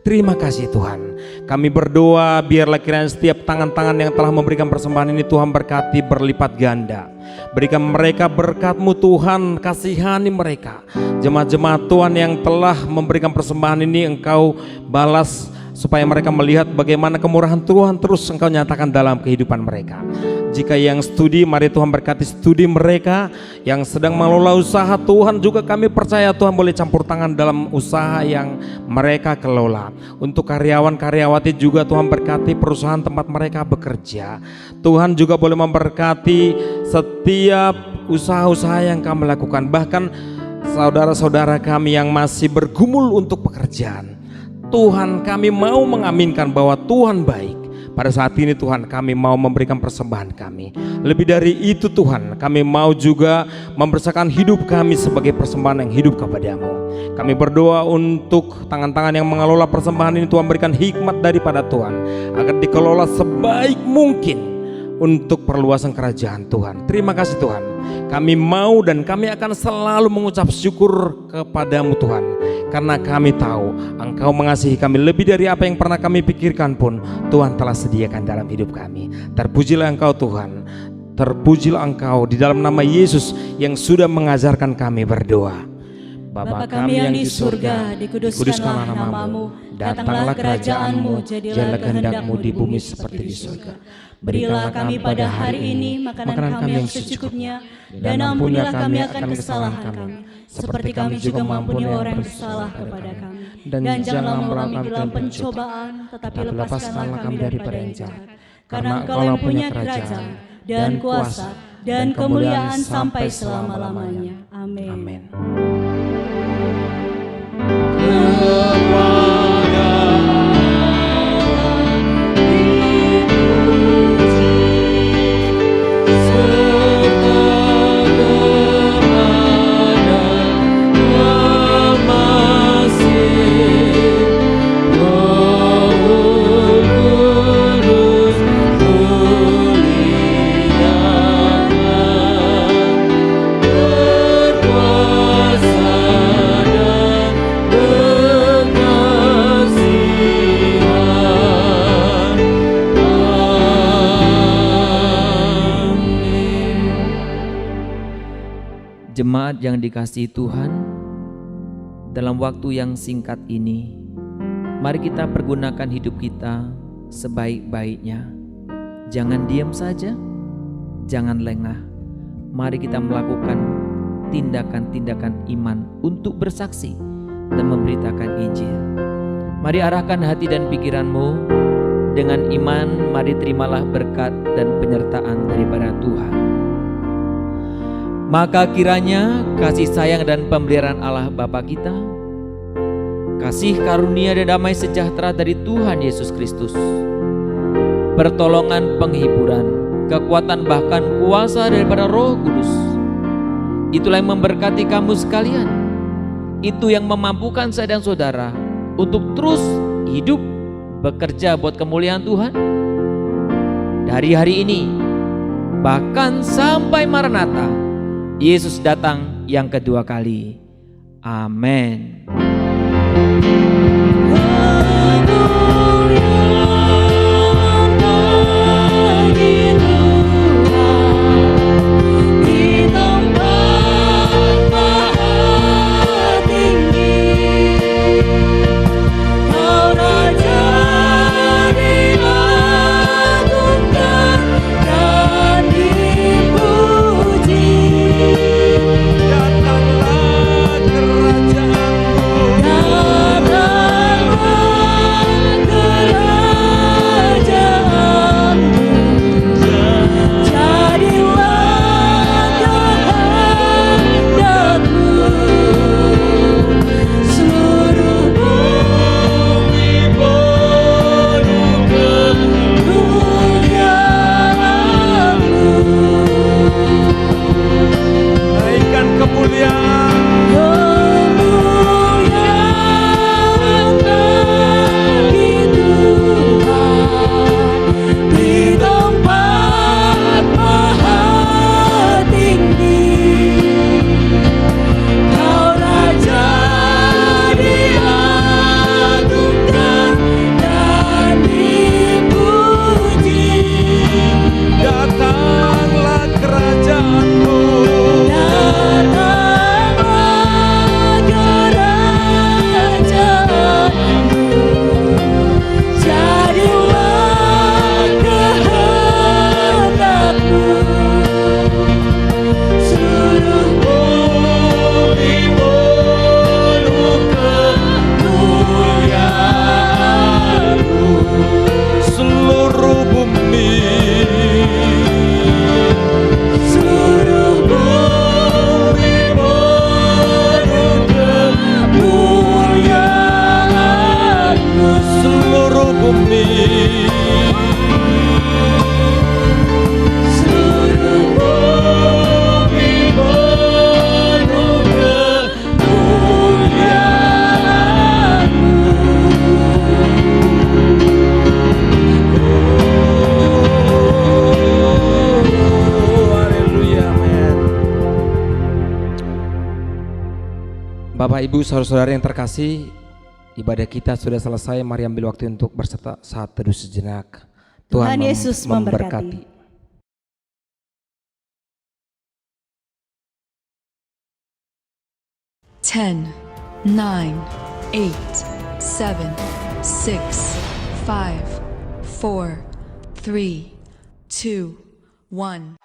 Terima kasih Tuhan. Kami berdoa biarlah kiranya setiap tangan-tangan yang telah memberikan persembahan ini Tuhan berkati berlipat ganda. Berikan mereka berkat-Mu Tuhan, kasihani mereka. Jemaat-jemaat Tuhan yang telah memberikan persembahan ini Engkau balas, supaya mereka melihat bagaimana kemurahan Tuhan terus Engkau nyatakan dalam kehidupan mereka. Jika yang studi, mari Tuhan berkati studi mereka. Yang sedang mengelola usaha, Tuhan juga kami percaya Tuhan boleh campur tangan dalam usaha yang mereka kelola. Untuk karyawan-karyawati juga Tuhan berkati perusahaan tempat mereka bekerja. Tuhan juga boleh memberkati setiap usaha-usaha yang kami lakukan. Bahkan saudara-saudara kami yang masih bergumul untuk pekerjaan, Tuhan, kami mau mengaminkan bahwa Tuhan baik. Pada saat ini Tuhan, kami mau memberikan persembahan kami. Lebih dari itu Tuhan, kami mau juga membersihkan hidup kami sebagai persembahan yang hidup kepadamu. Kami berdoa untuk tangan-tangan yang mengelola persembahan ini, Tuhan berikan hikmat daripada Tuhan agar dikelola sebaik mungkin untuk perluasan kerajaan Tuhan. Terima kasih Tuhan. Kami mau dan kami akan selalu mengucap syukur kepadamu Tuhan, karena kami tahu Engkau mengasihi kami lebih dari apa yang pernah kami pikirkan pun Tuhan telah sediakan dalam hidup kami. Terpujilah Engkau Tuhan, terpujilah Engkau di dalam nama Yesus yang sudah mengajarkan kami berdoa. Bapa kami yang di surga, dikuduskanlah nama-Mu, datanglah kerajaan-Mu, jadilah kehendak-Mu di bumi seperti di surga. Berilah kami pada hari ini makanan kami yang secukupnya, dan ampunilah kami akan kesalahan kami, seperti kami juga mengampuni orang yang bersalah kepada kami. Dan janganlah kami dalam pencobaan, tetapi lepaskanlah kami daripada yang jahat. Karena Engkau yang punya kerajaan, dan kuasa, dan kemuliaan sampai selama-lamanya. Amin. Amin. Jemaat yang dikasihi Tuhan, dalam waktu yang singkat ini, mari kita pergunakan hidup kita sebaik-baiknya. Jangan diam saja, jangan lengah. Mari kita melakukan tindakan-tindakan iman untuk bersaksi dan memberitakan Injil. Mari arahkan hati dan pikiranmu dengan iman mari terimalah berkat dan penyertaan daripada Tuhan. Maka kiranya kasih sayang dan pemeliharaan Allah Bapa kita, kasih karunia dan damai sejahtera dari Tuhan Yesus Kristus, pertolongan, penghiburan, kekuatan bahkan kuasa daripada Roh Kudus, itulah yang memberkati kamu sekalian. Itu yang memampukan saya dan saudara untuk terus hidup bekerja buat kemuliaan Tuhan dari hari ini bahkan sampai Maranatha, Yesus datang yang kedua kali. Amin. Bapak, Ibu, saudara-saudara yang terkasih, ibadah kita sudah selesai. Mari ambil waktu untuk berserta saat teduh sejenak. Tuhan Yesus memberkati. 10, 9, 8, 7, 6, 5, 4, 3, 2, 1.